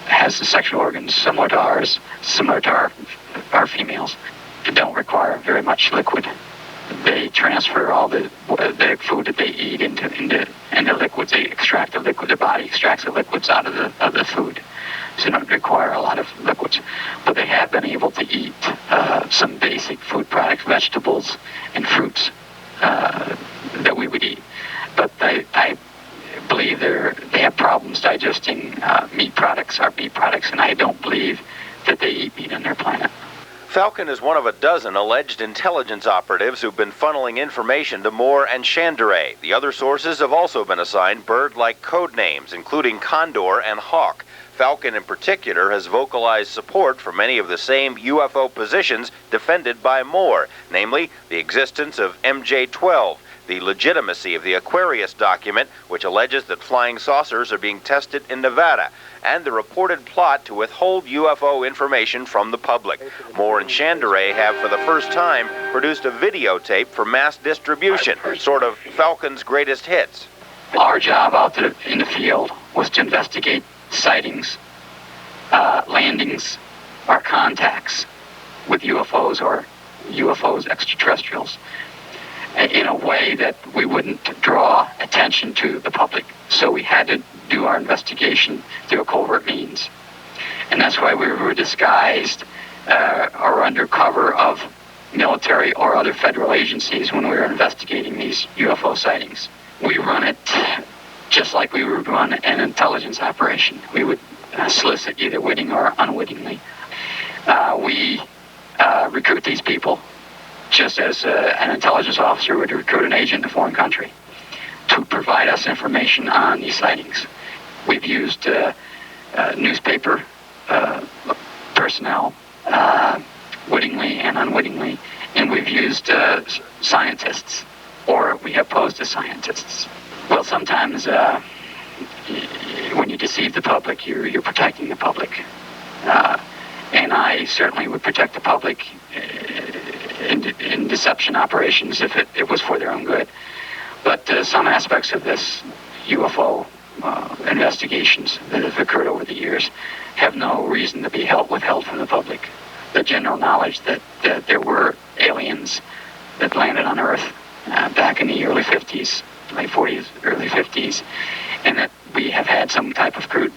has the sexual organs similar to ours, similar to our females. They don't require very much liquid. They transfer all the food that they eat into liquids. They extract the liquid. The body extracts the liquids out of the food. So they don't require a lot of liquids. But they have been able to eat some basic food products, vegetables and fruits that we would eat. But I believe they have problems digesting meat products, our meat products, and I don't believe that they eat meat on their planet. Falcon is one of a dozen alleged intelligence operatives who've been funneling information to Moore and Chandray. The other sources have also been assigned bird-like code names, including Condor and Hawk. Falcon in particular has vocalized support for many of the same UFO positions defended by Moore, namely the existence of MJ-12, the legitimacy of the Aquarius document, which alleges that flying saucers are being tested in Nevada, and the reported plot to withhold UFO information from the public. Moore and Chandray have, for the first time, produced a videotape for mass distribution, sort of Falcon's greatest hits. Our job out there in the field was to investigate sightings, landings, or contacts with UFOs or UFOs extraterrestrials in a way that we wouldn't draw attention to the public. So we had to do our investigation through a covert means. And that's why we were disguised or under cover of military or other federal agencies when we were investigating these UFO sightings. We run it just like we would run an intelligence operation. We would solicit either witting or unwittingly. We recruit these people just as an intelligence officer would recruit an agent in a foreign country to provide us information on these sightings. We've used newspaper personnel wittingly and unwittingly, and we've used scientists, or we have posed as scientists. Well, sometimes when you deceive the public, you're protecting the public. And I certainly would protect the public in deception operations if it was for their own good. But some aspects of this UFO investigations that have occurred over the years have no reason to be withheld from the public. The general knowledge that there were aliens that landed on Earth back in the early 50s, late 40s, early 50s, and that we have had some type of crude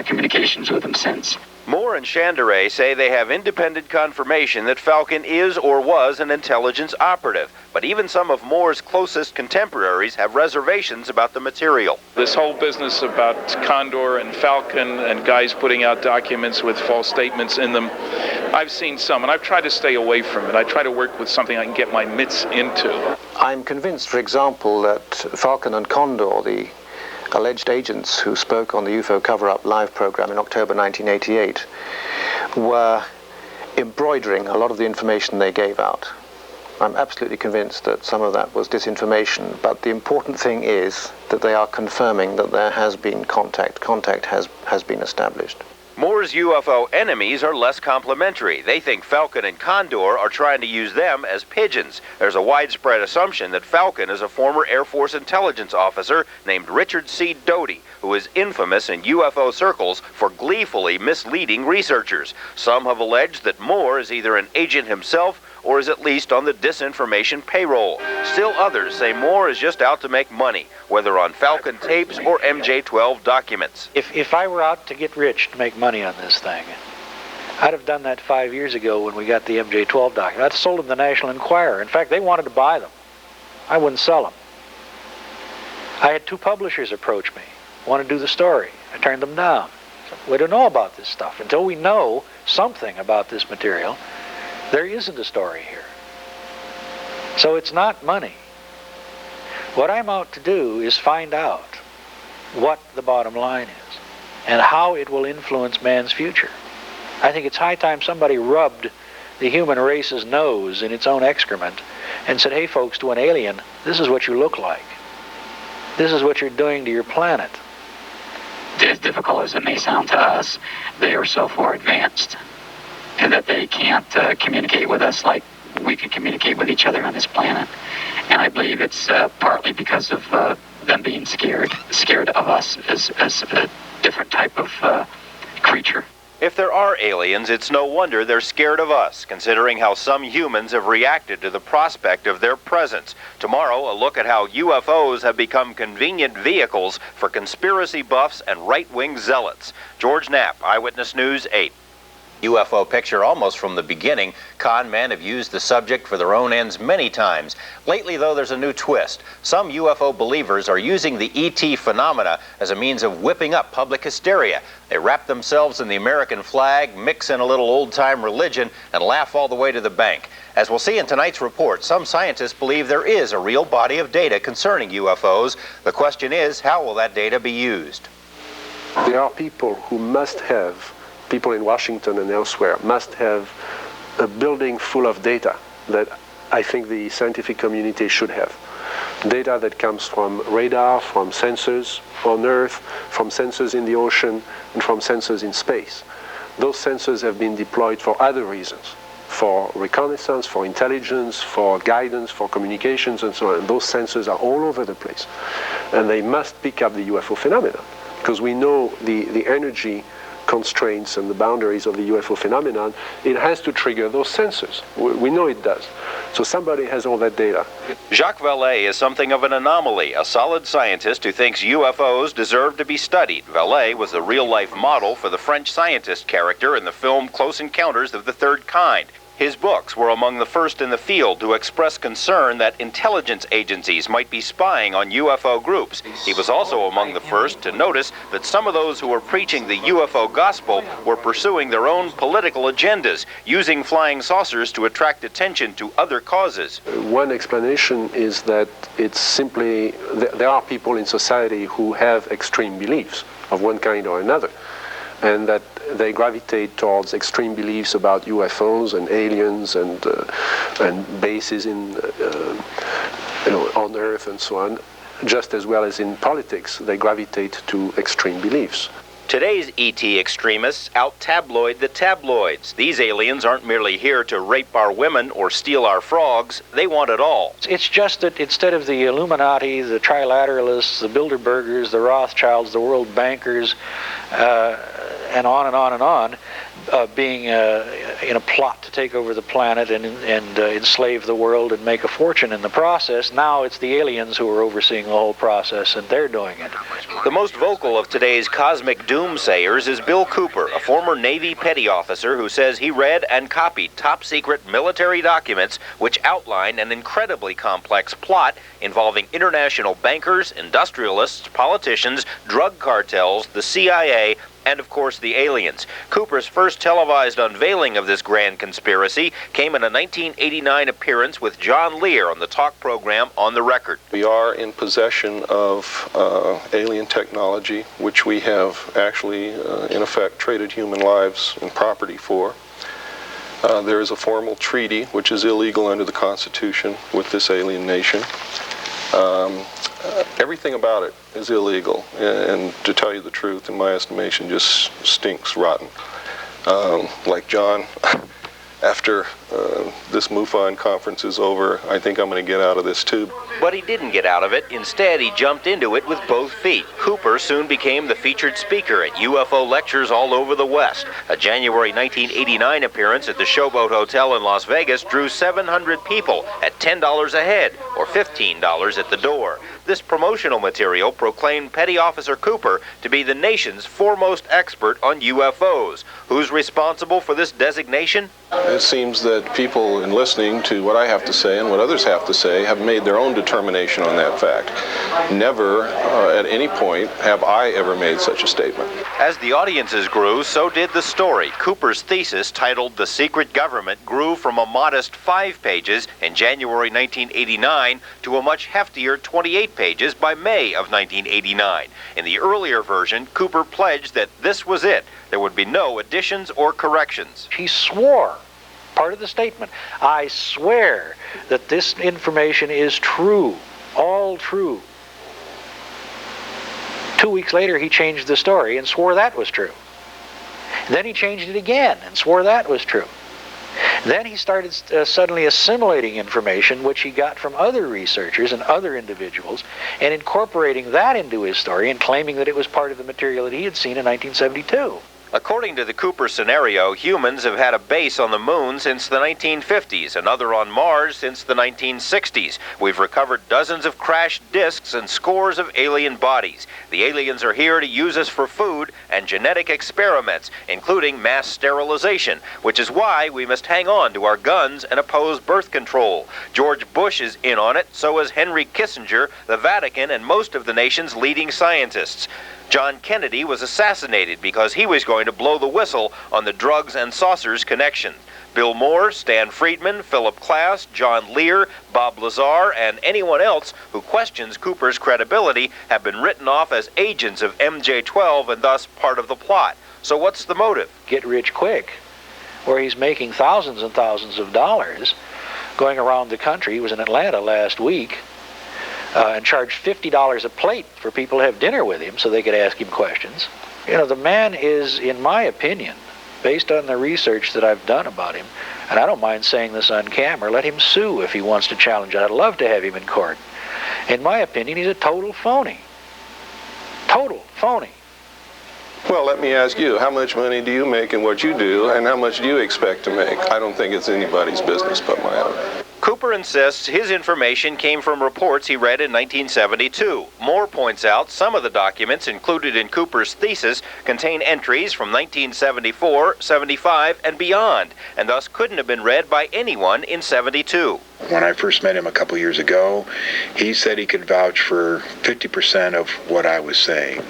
communications with them since. Moore and Chandray say they have independent confirmation that Falcon is or was an intelligence operative, but even some of Moore's closest contemporaries have reservations about the material. This whole business about Condor and Falcon and guys putting out documents with false statements in them, I've seen some, and I've tried to stay away from it. I try to work with something I can get my mitts into. I'm convinced, for example, that Falcon and Condor, the alleged agents who spoke on the UFO cover-up live program in October 1988, were embroidering a lot of the information they gave out. I'm absolutely convinced that some of that was disinformation, but the important thing is that they are confirming that there has been contact. Contact has been established. Moore's UFO enemies are less complimentary. They think Falcon and Condor are trying to use them as pigeons. There's a widespread assumption that Falcon is a former Air Force intelligence officer named Richard C. Doty, who is infamous in UFO circles for gleefully misleading researchers. Some have alleged that Moore is either an agent himself or is at least on the disinformation payroll. Still others say Moore is just out to make money, whether on Falcon tapes or MJ-12 documents. If I were out to get rich to make money on this thing, I'd have done that 5 years ago when we got the MJ-12 document. I'd have sold them the National Enquirer. In fact, they wanted to buy them. I wouldn't sell them. I had 2 publishers approach me, want to do the story. I turned them down. We don't know about this stuff. Until we know something about this material, there isn't a story here. So it's not money. What I'm out to do is find out what the bottom line is and how it will influence man's future. I think it's high time somebody rubbed the human race's nose in its own excrement and said, hey folks, to an alien, this is what you look like. This is what you're doing to your planet. As difficult as it may sound to us, they are so far advanced and that they can't communicate with us like we can communicate with each other on this planet. And I believe it's partly because of them being scared of us as a different type of creature. If there are aliens, it's no wonder they're scared of us, considering how some humans have reacted to the prospect of their presence. Tomorrow, a look at how UFOs have become convenient vehicles for conspiracy buffs and right-wing zealots. George Knapp, Eyewitness News 8. UFO picture almost from the beginning. Con men have used the subject for their own ends many times. Lately, though, there's a new twist. Some UFO believers are using the ET phenomena as a means of whipping up public hysteria. They wrap themselves in the American flag, mix in a little old-time religion, and laugh all the way to the bank. As we'll see in tonight's report, some scientists believe there is a real body of data concerning UFOs. The question is, how will that data be used? There are people who must have, people in Washington and elsewhere, must have a building full of data that I think the scientific community should have. Data that comes from radar, from sensors on Earth, from sensors in the ocean, and from sensors in space. Those sensors have been deployed for other reasons, for reconnaissance, for intelligence, for guidance, for communications, and so on. And those sensors are all over the place. And they must pick up the UFO phenomenon, because we know the energy constraints and the boundaries of the UFO phenomenon. It has to trigger those sensors. We know it does. So somebody has all that data. Jacques Vallée is something of an anomaly, a solid scientist who thinks UFOs deserve to be studied. Vallée was the real-life model for the French scientist character in the film Close Encounters of the Third Kind. His books were among the first in the field to express concern that intelligence agencies might be spying on UFO groups. He was also among the first to notice that some of those who were preaching the UFO gospel were pursuing their own political agendas, using flying saucers to attract attention to other causes. One explanation is that it's simply, there are people in society who have extreme beliefs of one kind or another, and that they gravitate towards extreme beliefs about UFOs and aliens and bases in, on Earth and so on, just as well as in politics. They gravitate to extreme beliefs. Today's ET extremists out-tabloid the tabloids. These aliens aren't merely here to rape our women or steal our frogs. They want it all. It's just that instead of the Illuminati, the Trilateralists, the Bilderbergers, the Rothschilds, the world bankers, and on and on and on, being in a plot to take over the planet and enslave the world and make a fortune in the process, now it's the aliens who are overseeing the whole process, and they're doing it. The most vocal of today's cosmic doomsayers is Bill Cooper, a former Navy petty officer who says he read and copied top-secret military documents which outline an incredibly complex plot involving international bankers, industrialists, politicians, drug cartels, the CIA, and of course the aliens. Cooper's first televised unveiling of this grand conspiracy came in a 1989 appearance with John Lear on the talk program On the Record. We are in possession of alien technology, which we have actually, in effect, traded human lives and property for. There is a formal treaty, which is illegal under the Constitution, with this alien nation. Everything about it is illegal, and to tell you the truth, in my estimation, just stinks rotten. Like John, after this MUFON conference is over, I think I'm going to get out of this too. But he didn't get out of it. Instead, he jumped into it with both feet. Cooper soon became the featured speaker at UFO lectures all over the West. A January 1989 appearance at the Showboat Hotel in Las Vegas drew 700 people at $10 a head, or $15 at the door. this promotional material proclaimed Petty Officer Cooper to be the nation's foremost expert on UFOs. Who's responsible for this designation? It seems that people, in listening to what I have to say and what others have to say, have made their own determination on that fact. Never, at any point, have I ever made such a statement. As the audiences grew, so did the story. Cooper's thesis, titled The Secret Government, grew from a modest 5 pages in January 1989 to a much heftier 28 pages by May of 1989. In the earlier version, Cooper pledged that this was it. There would be no additions or corrections. He swore, part of the statement, I swear that this information is true, all true. 2 weeks later, he changed the story and swore that was true. Then he changed it again and swore that was true. Then he started suddenly assimilating information which he got from other researchers and other individuals and incorporating that into his story and claiming that it was part of the material that he had seen in 1972. According to the Cooper scenario, humans have had a base on the moon since the 1950s, another on Mars since the 1960s. We've recovered dozens of crashed disks and scores of alien bodies. The aliens are here to use us for food and genetic experiments, including mass sterilization, which is why we must hang on to our guns and oppose birth control. George Bush is in on it, so is Henry Kissinger, the Vatican, and most of the nation's leading scientists. John Kennedy was assassinated because he was going to blow the whistle on the drugs and saucers connection. Bill Moore, Stan Friedman, Philip KLAS, John Lear, Bob Lazar, and anyone else who questions Cooper's credibility have been written off as agents of MJ-12 and thus part of the plot. So what's the motive? Get rich quick, where he's making thousands and thousands of dollars going around the country. He was in Atlanta last week. And charged $50 a plate for people to have dinner with him so they could ask him questions. You know, the man is, in my opinion, based on the research that I've done about him, and I don't mind saying this on camera, let him sue if he wants to challenge it. I'd love to have him in court. In my opinion, he's a total phony. Total phony. Well, let me ask you, how much money do you make in what you do, and how much do you expect to make? I don't think it's anybody's business but my own. Cooper insists his information came from reports he read in 1972. Moore points out some of the documents included in Cooper's thesis contain entries from 1974, 75, and beyond, and thus couldn't have been read by anyone in 72. When I first met him a couple years ago, he said he could vouch for 50% of what I was saying.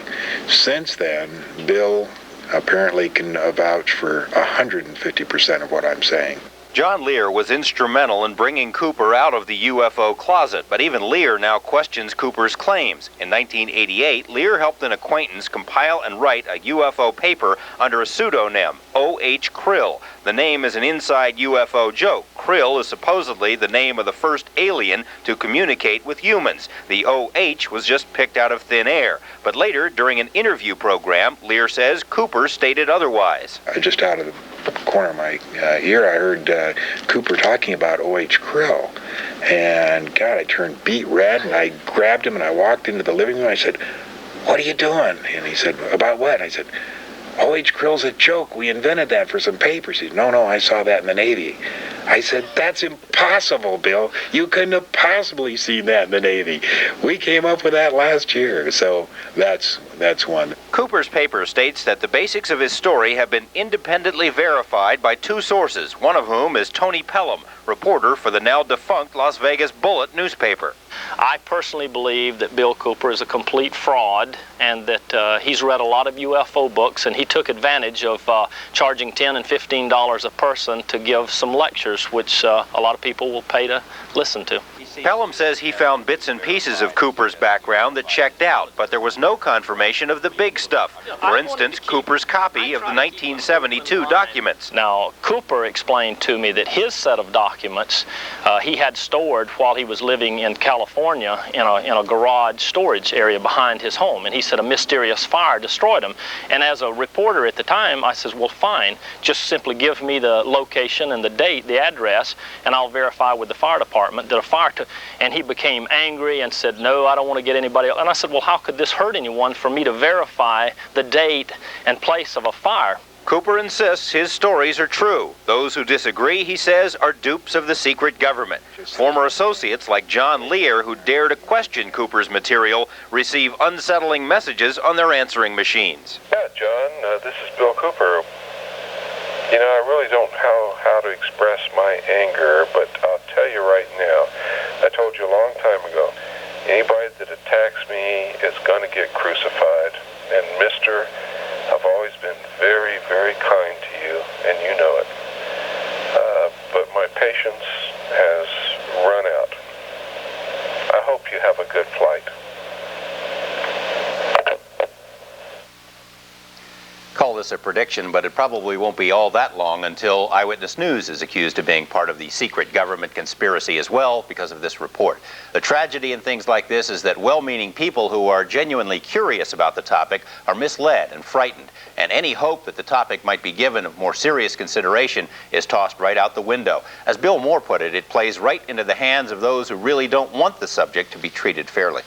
Since then, Bill apparently can vouch for 150% of what I'm saying. John Lear was instrumental in bringing Cooper out of the UFO closet, but even Lear now questions Cooper's claims. In 1988, Lear helped an acquaintance compile and write a UFO paper under a pseudonym, O.H. Krill. The name is an inside UFO joke. Krill is supposedly the name of the first alien to communicate with humans. The O.H. was just picked out of thin air. But later, during an interview program, Lear says Cooper stated otherwise. Just out of the corner of my ear, I heard Cooper talking about O.H. Krill. And God, I turned beet red, and I grabbed him and I walked into the living room. I said, "What are you doing?" And he said, "About what?" I said, "O.H. Krill's a joke. We invented that for some papers." He said, "No, I saw that in the Navy." I said, "That's impossible, Bill. You couldn't have possibly seen that in the Navy. We came up with that last year." So that's one. Cooper's paper states that the basics of his story have been independently verified by 2 sources, one of whom is Tony Pelham, reporter for the now defunct Las Vegas Bullet newspaper. I personally believe that Bill Cooper is a complete fraud and that he's read a lot of UFO books, and he took advantage of charging $10 and $15 a person to give some lectures, which a lot of people will pay to listen to. Pelham says he found bits and pieces of Cooper's background that checked out, but there was no confirmation of the big stuff. For instance, Cooper's copy of the 1972 documents. Now, Cooper explained to me that his set of documents he had stored while he was living in California in a garage storage area behind his home, and he said a mysterious fire destroyed them. And as a reporter at the time, I said, well, fine, just simply give me the location and the date, the address, and I'll verify with the fire department that a fire took. And he became angry and said, "No, I don't want to get anybody else." And I said, well, how could this hurt anyone for me to verify the date and place of a fire? Cooper insists his stories are true. Those who disagree, he says, are dupes of the secret government. Former associates like John Lear, who dare to question Cooper's material, receive unsettling messages on their answering machines. Yeah, John, this is Bill Cooper. You know, I really don't know how to express my anger, but I'll tell you right now, I told you a long time ago, anybody that attacks me is going to get crucified. And mister, I've always been very, very kind to you, and you know it. But my patience has run out. I hope you have a good flight. Call this a prediction, but it probably won't be all that long until Eyewitness News is accused of being part of the secret government conspiracy as well because of this report. The tragedy in things like this is that well-meaning people who are genuinely curious about the topic are misled and frightened, and any hope that the topic might be given more serious consideration is tossed right out the window. As Bill Moore put it, it plays right into the hands of those who really don't want the subject to be treated fairly.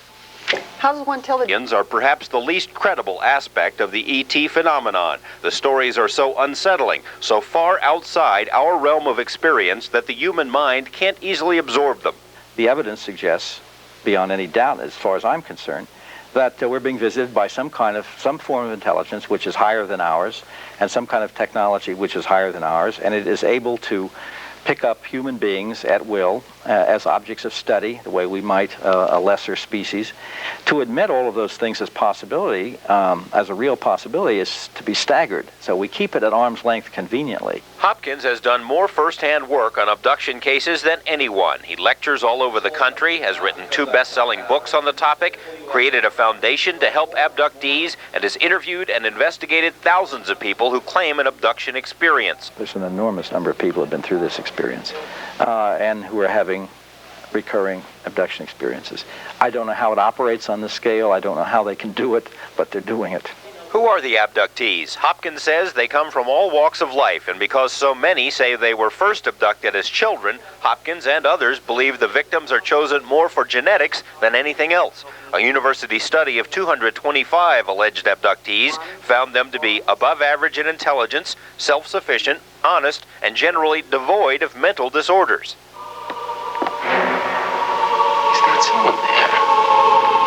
How does one tell the Aliens are perhaps the least credible aspect of the ET phenomenon. The stories are so unsettling, so far outside our realm of experience that the human mind can't easily absorb them. The evidence suggests, beyond any doubt as far as I'm concerned, that we're being visited by some form of intelligence which is higher than ours, and some kind of technology which is higher than ours, and it is able to pick up human beings at will as objects of study, the way we might a lesser species. To admit all of those things as possibility, as a real possibility, is to be staggered. So we keep it at arm's length conveniently. Hopkins has done more first-hand work on abduction cases than anyone. He lectures all over the country, has written 2 best-selling books on the topic, created a foundation to help abductees, and has interviewed and investigated thousands of people who claim an abduction experience. There's an enormous number of people who have been through this experience and who are having recurring abduction experiences. I don't know how it operates on the scale. I don't know how they can do it, but they're doing it. Who are the abductees? Hopkins says they come from all walks of life, and because so many say they were first abducted as children, Hopkins and others believe the victims are chosen more for genetics than anything else. A university study of 225 alleged abductees found them to be above average in intelligence, self-sufficient, honest, and generally devoid of mental disorders. Is that someone there?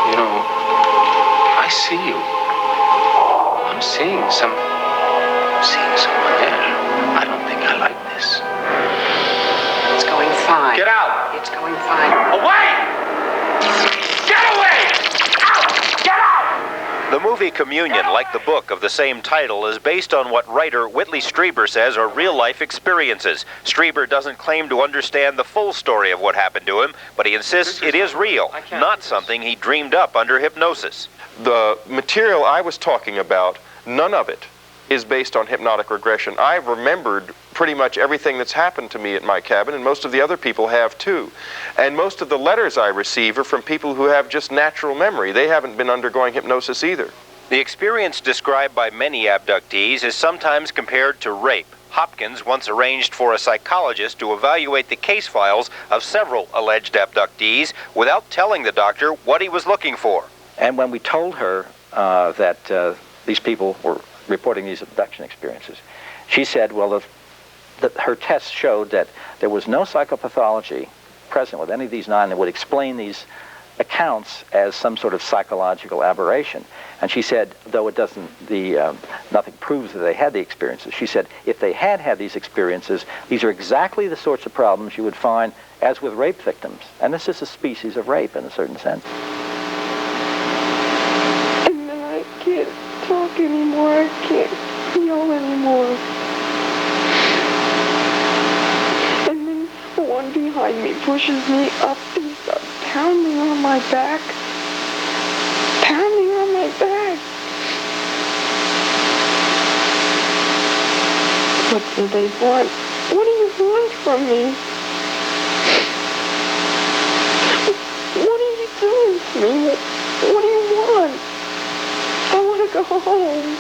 You know, I see you. I'm seeing someone there. I don't think I like this. It's going fine. Get out! It's going fine. Away! Get away! Out! Get out! The movie Communion, like the book of the same title, is based on what writer Whitley Strieber says are real-life experiences. Strieber doesn't claim to understand the full story of what happened to him, but he insists it is real, not something he dreamed up under hypnosis. The material I was talking about, none of it is based on hypnotic regression. I've remembered pretty much everything that's happened to me at my cabin, and most of the other people have too. And most of the letters I receive are from people who have just natural memory. They haven't been undergoing hypnosis either. The experience described by many abductees is sometimes compared to rape. Hopkins once arranged for a psychologist to evaluate the case files of several alleged abductees without telling the doctor what he was looking for. And when we told her that these people were reporting these abduction experiences, she said, well, her tests showed that there was no psychopathology present with any of these 9 that would explain these accounts as some sort of psychological aberration. And she said, though it doesn't, nothing proves that they had the experiences, she said, if they had had these experiences, these are exactly the sorts of problems you would find as with rape victims. And this is a species of rape in a certain sense. I can't talk anymore. I can't yell anymore. And then the one behind me pushes me up and starts pounding on my back. Pounding on my back. What do they want? What do you want from me? What are you doing to me? What do you want? I want to go home.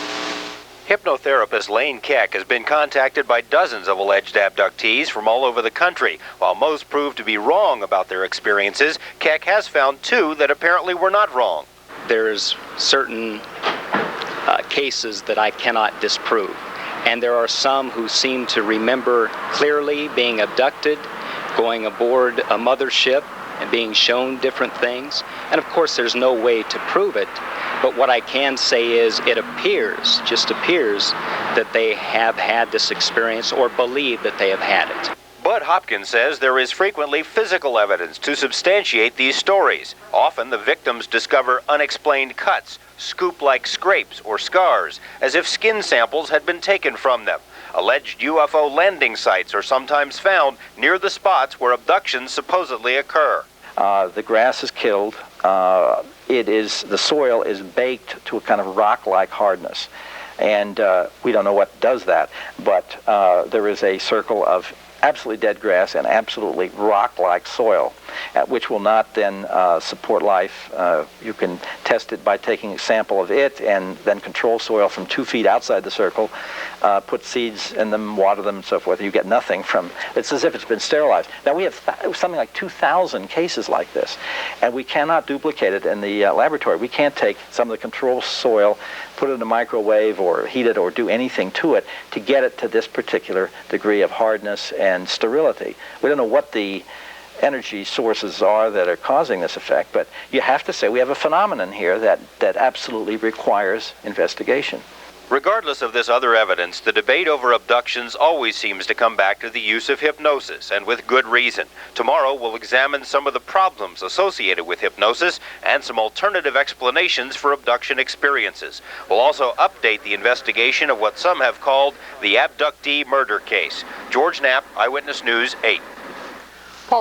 Hypnotherapist Lane Keck has been contacted by dozens of alleged abductees from all over the country. While most proved to be wrong about their experiences, Keck has found 2 that apparently were not wrong. There's certain cases that I cannot disprove. And there are some who seem to remember clearly being abducted, going aboard a mothership, and being shown different things. And of course, there's no way to prove it. But what I can say is it appears, just appears, that they have had this experience or believe that they have had it. Bud Hopkins says there is frequently physical evidence to substantiate these stories. Often the victims discover unexplained cuts, scoop-like scrapes or scars, as if skin samples had been taken from them. Alleged UFO landing sites are sometimes found near the spots where abductions supposedly occur. The grass is killed. The soil is baked to a kind of rock-like hardness. And we don't know what does that, but there is a circle of absolutely dead grass and absolutely rock-like soil, which will not then support life. You can test it by taking a sample of it and then control soil from 2 feet outside the circle, put seeds in them, water them, and so forth. You get nothing from, it's as if it's been sterilized. Now we have something like 2,000 cases like this, and we cannot duplicate it in the laboratory. We can't take some of the control soil, put it in a microwave or heat it or do anything to it to get it to this particular degree of hardness and sterility. We don't know what the energy sources are that are causing this effect, but you have to say we have a phenomenon here that absolutely requires investigation. Regardless of this other evidence, the debate over abductions always seems to come back to the use of hypnosis, and with good reason. Tomorrow we'll examine some of the problems associated with hypnosis and some alternative explanations for abduction experiences. We'll also update the investigation of what some have called the abductee murder case. George Knapp, Eyewitness News 8.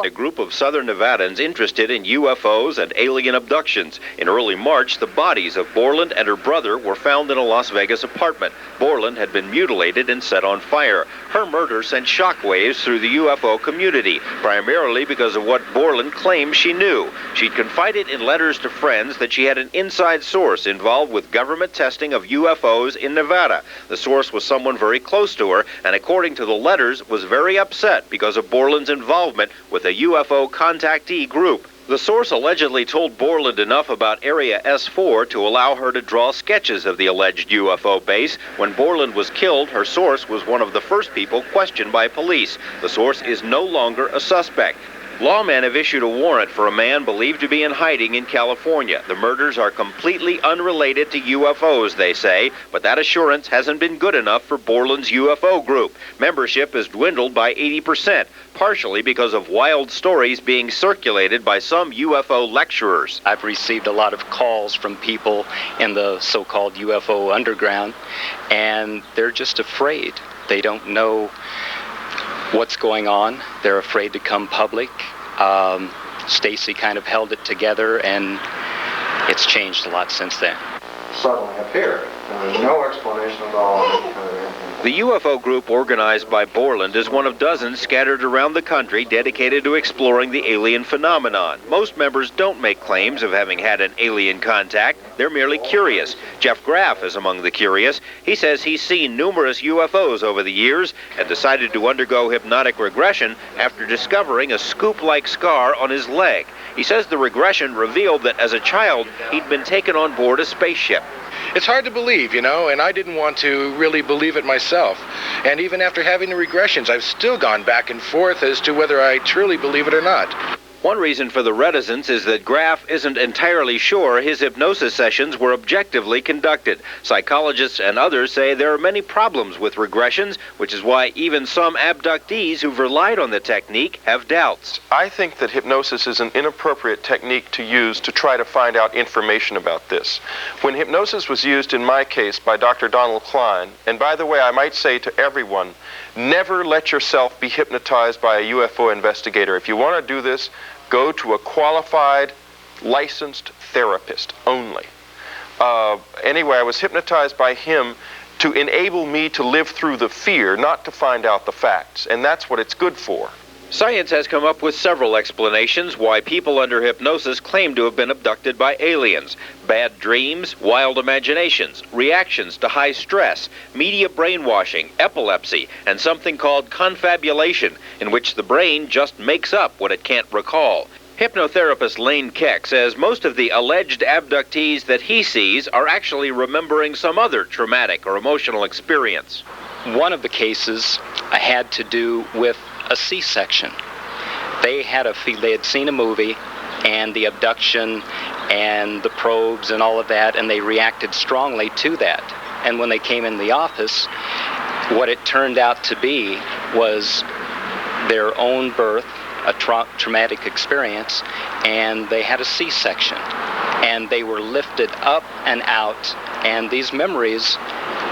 A group of Southern Nevadans interested in UFOs and alien abductions. In early March, the bodies of Borland and her brother were found in a Las Vegas apartment. Borland had been mutilated and set on fire. Her murder sent shockwaves through the UFO community, primarily because of what Borland claimed she knew. She'd confided in letters to friends that she had an inside source involved with government testing of UFOs in Nevada. The source was someone very close to her, and according to the letters, was very upset because of Borland's involvement with a UFO contactee group. The source allegedly told Borland enough about Area S4 to allow her to draw sketches of the alleged UFO base. When Borland was killed, her source was one of the first people questioned by police. The source is no longer a suspect. Lawmen have issued a warrant for a man believed to be in hiding in California. The murders are completely unrelated to UFOs, they say, but that assurance hasn't been good enough for Borland's UFO group. Membership has dwindled by 80%, partially because of wild stories being circulated by some UFO lecturers. I've received a lot of calls from people in the so-called UFO underground, and they're just afraid. They don't know what's going on. They're afraid to come public. Stacy kind of held it together, and it's changed a lot since then. Suddenly appeared. There was no explanation at all. The UFO group organized by Borland is one of dozens scattered around the country dedicated to exploring the alien phenomenon. Most members don't make claims of having had an alien contact. They're merely curious. Jeff Graff is among the curious. He says he's seen numerous UFOs over the years and decided to undergo hypnotic regression after discovering a scoop-like scar on his leg. He says the regression revealed that as a child, he'd been taken on board a spaceship. It's hard to believe, and I didn't want to really believe it myself. And even after having the regressions, I've still gone back and forth as to whether I truly believe it or not. One reason for the reticence is that Graff isn't entirely sure his hypnosis sessions were objectively conducted. Psychologists and others say there are many problems with regressions, which is why even some abductees who've relied on the technique have doubts. I think that hypnosis is an inappropriate technique to use to try to find out information about this. When hypnosis was used in my case by Dr. Donald Klein, and by the way, I might say to everyone, never let yourself be hypnotized by a UFO investigator. If you want to do this, go to a qualified, licensed therapist only. Anyway, I was hypnotized by him to enable me to live through the fear, not to find out the facts, and that's what it's good for. Science has come up with several explanations why people under hypnosis claim to have been abducted by aliens. Bad dreams, wild imaginations, reactions to high stress, media brainwashing, epilepsy, and something called confabulation, in which the brain just makes up what it can't recall. Hypnotherapist Lane Keck says most of the alleged abductees that he sees are actually remembering some other traumatic or emotional experience. One of the cases had to do with a C-section. They had seen a movie and the abduction and the probes and all of that, and they reacted strongly to that. And when they came in the office, what it turned out to be was their own birth, a traumatic experience, and they had a C-section. And they were lifted up and out, and these memories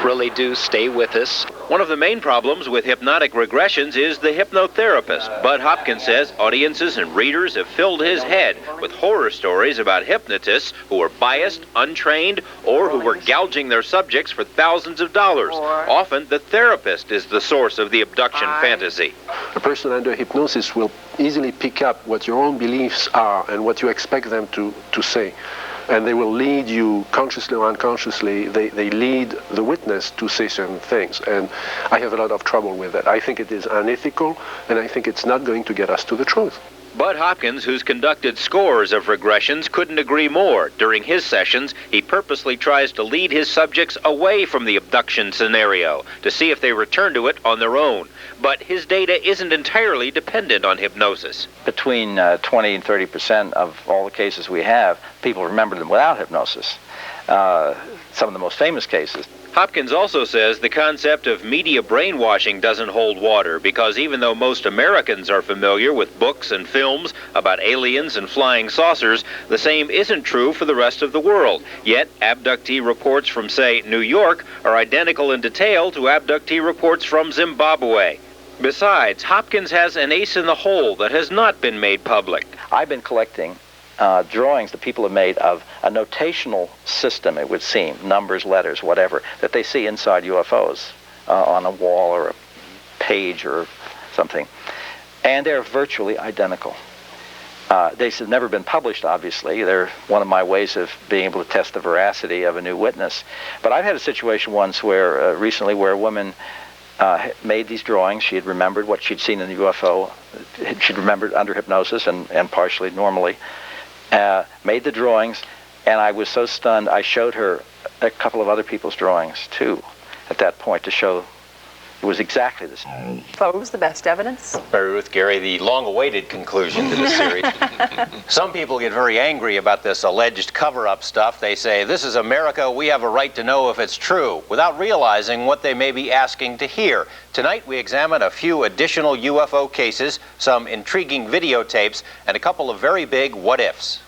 really do stay with us. One of the main problems with hypnotic regressions is the hypnotherapist. Bud Hopkins says audiences and readers have filled his head with horror stories about hypnotists who were biased, untrained, or who were gouging their subjects for thousands of dollars. Often the therapist is the source of the abduction fantasy. A person under hypnosis will easily pick up what your own beliefs are and what you expect them to say. And they will lead you, consciously or unconsciously, they lead the witness to say certain things. And I have a lot of trouble with that. I think it is unethical, and I think it's not going to get us to the truth. Bud Hopkins, who's conducted scores of regressions, couldn't agree more. During his sessions, he purposely tries to lead his subjects away from the abduction scenario to see if they return to it on their own. But his data isn't entirely dependent on hypnosis. Between 20 and 30% of all the cases we have, people remember them without hypnosis. Some of the most famous cases. Hopkins also says the concept of media brainwashing doesn't hold water because even though most Americans are familiar with books and films about aliens and flying saucers, the same isn't true for the rest of the world. Yet, abductee reports from, say, New York are identical in detail to abductee reports from Zimbabwe. Besides, Hopkins has an ace in the hole that has not been made public. I've been collecting drawings that people have made of a notational system, it would seem, numbers, letters, whatever, that they see inside UFOs on a wall or a page or something. And they're virtually identical. They've never been published, obviously. They're one of my ways of being able to test the veracity of a new witness. But I've had a situation once where, recently, where a woman made these drawings. She had remembered what she'd seen in the UFO. She'd remembered under hypnosis and partially normally. Made the drawings, and I was so stunned, I showed her a couple of other people's drawings, too, at that point to show it was exactly the same. UFOs The Best Evidence? Mary Ruth, Gary, the long-awaited conclusion to this series. Some people get very angry about this alleged cover-up stuff. They say, this is America, we have a right to know if it's true, without realizing what they may be asking to hear. Tonight we examine a few additional UFO cases, some intriguing videotapes, and a couple of very big what-ifs.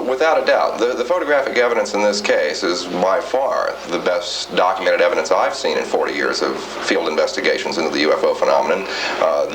Without a doubt, the photographic evidence in this case is by far the best documented evidence I've seen in 40 years of field investigations into the UFO phenomenon.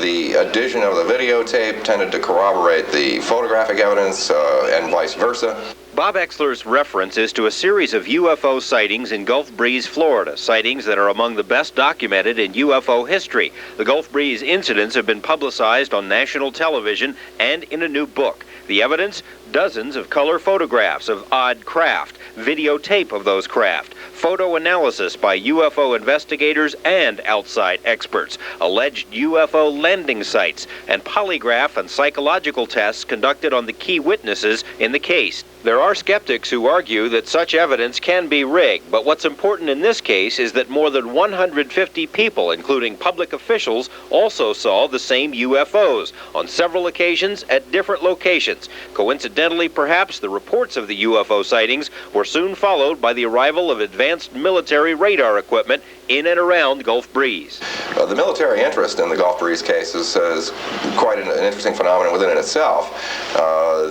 The addition of the videotape tended to corroborate the photographic evidence and vice versa. Bob Exler's reference is to a series of UFO sightings in Gulf Breeze, Florida, sightings that are among the best documented in UFO history. The Gulf Breeze incidents have been publicized on national television and in a new book. The evidence? Dozens of color photographs of odd craft, videotape of those craft, photo analysis by UFO investigators and outside experts, alleged UFO landing sites, and polygraph and psychological tests conducted on the key witnesses in the case. There are skeptics who argue that such evidence can be rigged, but what's important in this case is that more than 150 people, including public officials, also saw the same UFOs on several occasions at different locations. Coincidentally, perhaps, the reports of the UFO sightings were soon followed by the arrival of advanced military radar equipment in and around Gulf Breeze. The military interest in the Gulf Breeze cases is quite an interesting phenomenon within it itself.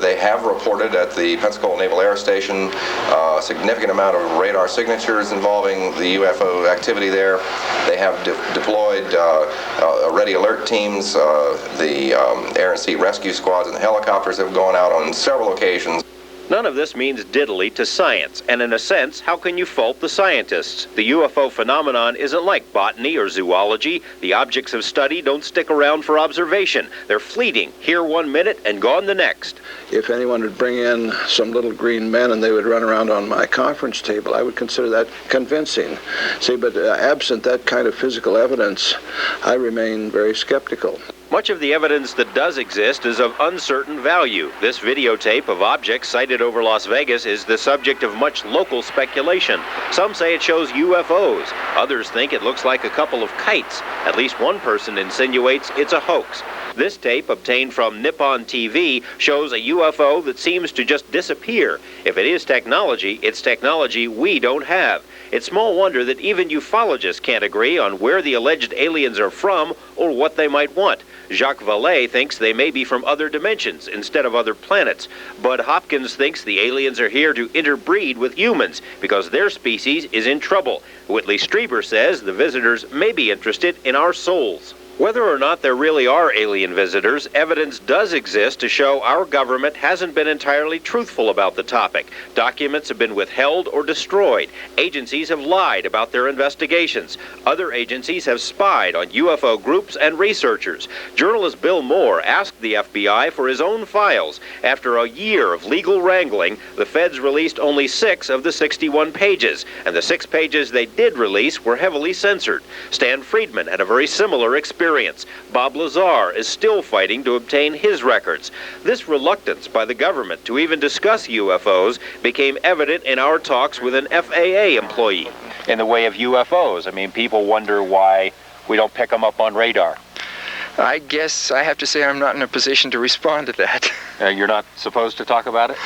They have reported at the Pensacola Naval Air Station a significant amount of radar signatures involving the UFO activity there. They have deployed ready alert teams. The air and sea rescue squads and the helicopters have gone out on several occasions. None of this means diddly to science, and in a sense, how can you fault the scientists? The UFO phenomenon isn't like botany or zoology. The objects of study don't stick around for observation. They're fleeting, here 1 minute and gone the next. If anyone would bring in some little green men and they would run around on my conference table, I would consider that convincing. See, but absent that kind of physical evidence, I remain very skeptical. Much of the evidence that does exist is of uncertain value. This videotape of objects sighted over Las Vegas is the subject of much local speculation. Some say it shows UFOs. Others think it looks like a couple of kites. At least one person insinuates it's a hoax. This tape, obtained from Nippon TV, shows a UFO that seems to just disappear. If it is technology, it's technology we don't have. It's small wonder that even ufologists can't agree on where the alleged aliens are from or what they might want. Jacques Vallée thinks they may be from other dimensions instead of other planets. Bud Hopkins thinks the aliens are here to interbreed with humans because their species is in trouble. Whitley Strieber says the visitors may be interested in our souls. Whether or not there really are alien visitors, evidence does exist to show our government hasn't been entirely truthful about the topic. Documents have been withheld or destroyed. Agencies have lied about their investigations. Other agencies have spied on UFO groups and researchers. Journalist Bill Moore asked the FBI for his own files. After a year of legal wrangling, the feds released only 6 of the 61 pages, and the 6 pages they did release were heavily censored. Stan Friedman had a very similar experience. Bob Lazar is still fighting to obtain his records. This reluctance by the government to even discuss UFOs became evident in our talks with an FAA employee. In the way of UFOs, I mean, people wonder why we don't pick them up on radar. I guess I have to say I'm not in a position to respond to that. You're not supposed to talk about it?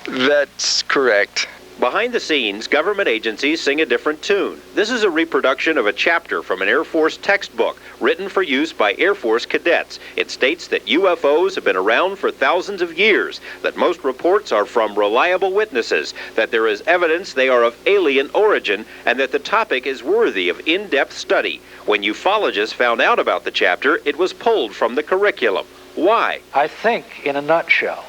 That's correct. Behind the scenes, government agencies sing a different tune. This is a reproduction of a chapter from an Air Force textbook written for use by Air Force cadets. It states that UFOs have been around for thousands of years, that most reports are from reliable witnesses, that there is evidence they are of alien origin, and that the topic is worthy of in-depth study. When ufologists found out about the chapter, it was pulled from the curriculum. Why? I think, in a nutshell,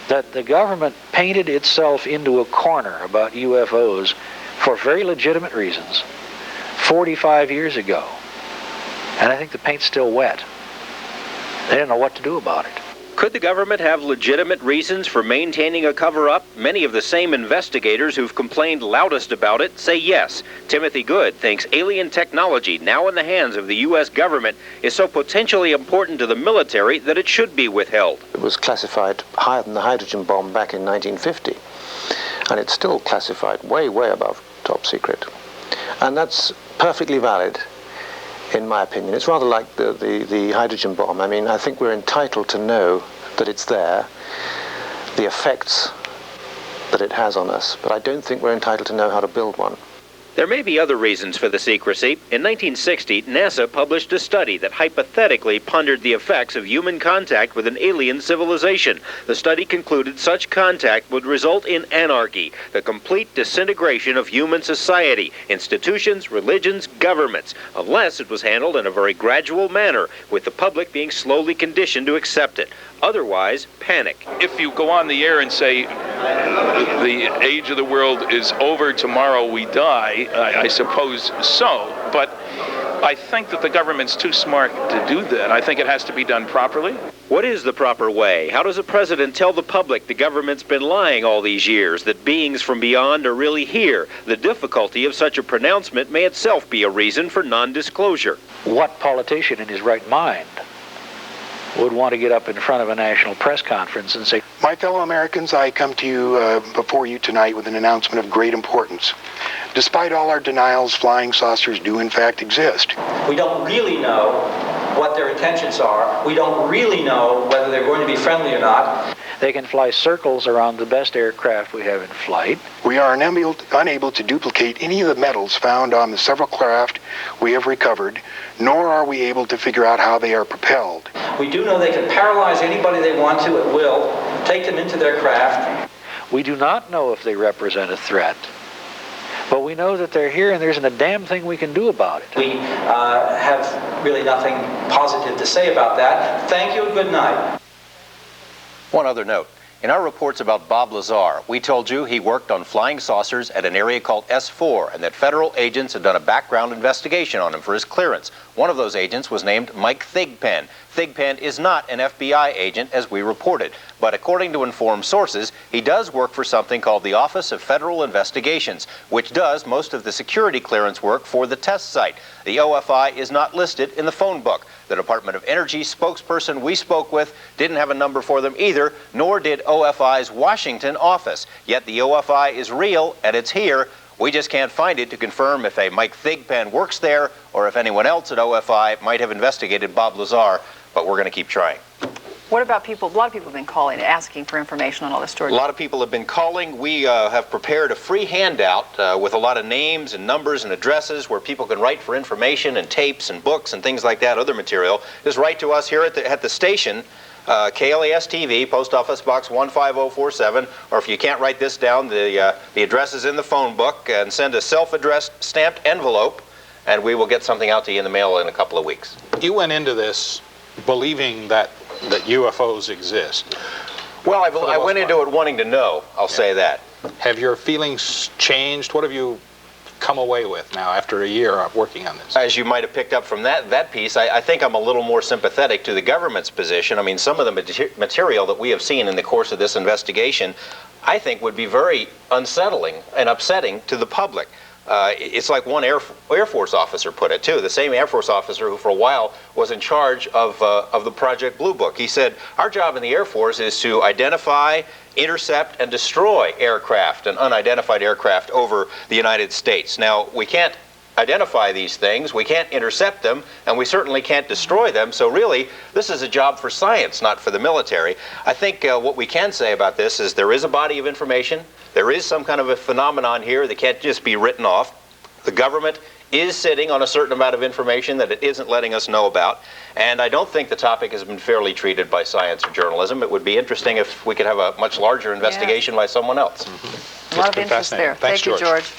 that the government painted itself into a corner about UFOs for very legitimate reasons 45 years ago. And I think the paint's still wet. They don't know what to do about it. Could the government have legitimate reasons for maintaining a cover-up? Many of the same investigators who've complained loudest about it say yes. Timothy Good thinks alien technology, now in the hands of the U.S. government, is so potentially important to the military that it should be withheld. It was classified higher than the hydrogen bomb back in 1950, and it's still classified way, way above top secret. And that's perfectly valid, in my opinion. It's rather like the hydrogen bomb. I mean, I think we're entitled to know that it's there, the effects that it has on us, but I don't think we're entitled to know how to build one. There may be other reasons for the secrecy. In 1960, NASA published a study that hypothetically pondered the effects of human contact with an alien civilization. The study concluded such contact would result in anarchy, the complete disintegration of human society, institutions, religions, governments, unless it was handled in a very gradual manner, with the public being slowly conditioned to accept it. Otherwise, panic. If you go on the air and say the age of the world is over, tomorrow we die, I suppose so, but I think that the government's too smart to do that. I think it has to be done properly. What is the proper way? How does a president tell the public the government's been lying all these years, that beings from beyond are really here? The difficulty of such a pronouncement may itself be a reason for non-disclosure. What politician in his right mind would want to get up in front of a national press conference and say, "My fellow Americans, I come to you before you tonight with an announcement of great importance. Despite all our denials, flying saucers do in fact exist." We don't really know what their intentions are. We don't really know whether they're going to be friendly or not. They can fly circles around the best aircraft we have in flight. We are unable to duplicate any of the metals found on the several craft we have recovered, nor are we able to figure out how they are propelled. We do know they can paralyze anybody they want to at will, take them into their craft. We do not know if they represent a threat, but we know that they're here and there isn't a damn thing we can do about it. We have really nothing positive to say about that. Thank you and good night. One other note. In our reports about Bob Lazar, we told you he worked on flying saucers at an area called S4 and that federal agents had done a background investigation on him for his clearance. One of those agents was named Mike Thigpen. Thigpen is not an FBI agent, as we reported, but according to informed sources, he does work for something called the Office of Federal Investigations, which does most of the security clearance work for the test site. The OFI is not listed in the phone book. The Department of Energy spokesperson we spoke with didn't have a number for them either, nor did OFI's Washington office. Yet the OFI is real, and it's here. We just can't find it to confirm if a Mike Thigpen works there or if anyone else at OFI might have investigated Bob Lazar, but we're going to keep trying. What about people? A lot of people have been calling, asking for information on all this story. A lot of people have been calling. We have prepared a free handout with a lot of names and numbers and addresses where people can write for information and tapes and books and things like that, other material. Just write to us here at the station, KLAS TV, Post Office Box 15047, or if you can't write this down, the address is in the phone book, and send a self-addressed stamped envelope, and we will get something out to you in the mail in a couple of weeks. You went into this believing that UFOs exist. Well, I went into it wanting to know, I'll say that. Have your feelings changed? What have you come away with now after a year of working on this? As you might have picked up from that piece, I think I'm a little more sympathetic to the government's position. I mean, some of the material that we have seen in the course of this investigation, I think would be very unsettling and upsetting to the public. It's like one Air Force officer put it, too. The same Air Force officer who for a while was in charge of the Project Blue Book. He said, our job in the Air Force is to identify, intercept, and destroy aircraft and unidentified aircraft over the United States. Now, we can't identify these things, we can't intercept them, and we certainly can't destroy them. So really, this is a job for science, not for the military. I think what we can say about this is there is a body of information. There is some kind of a phenomenon here that can't just be written off. The government is sitting on a certain amount of information that it isn't letting us know about, and I don't think the topic has been fairly treated by science or journalism. It would be interesting if we could have a much larger investigation by someone else. A lot of interest there. Thanks, Thank you, George.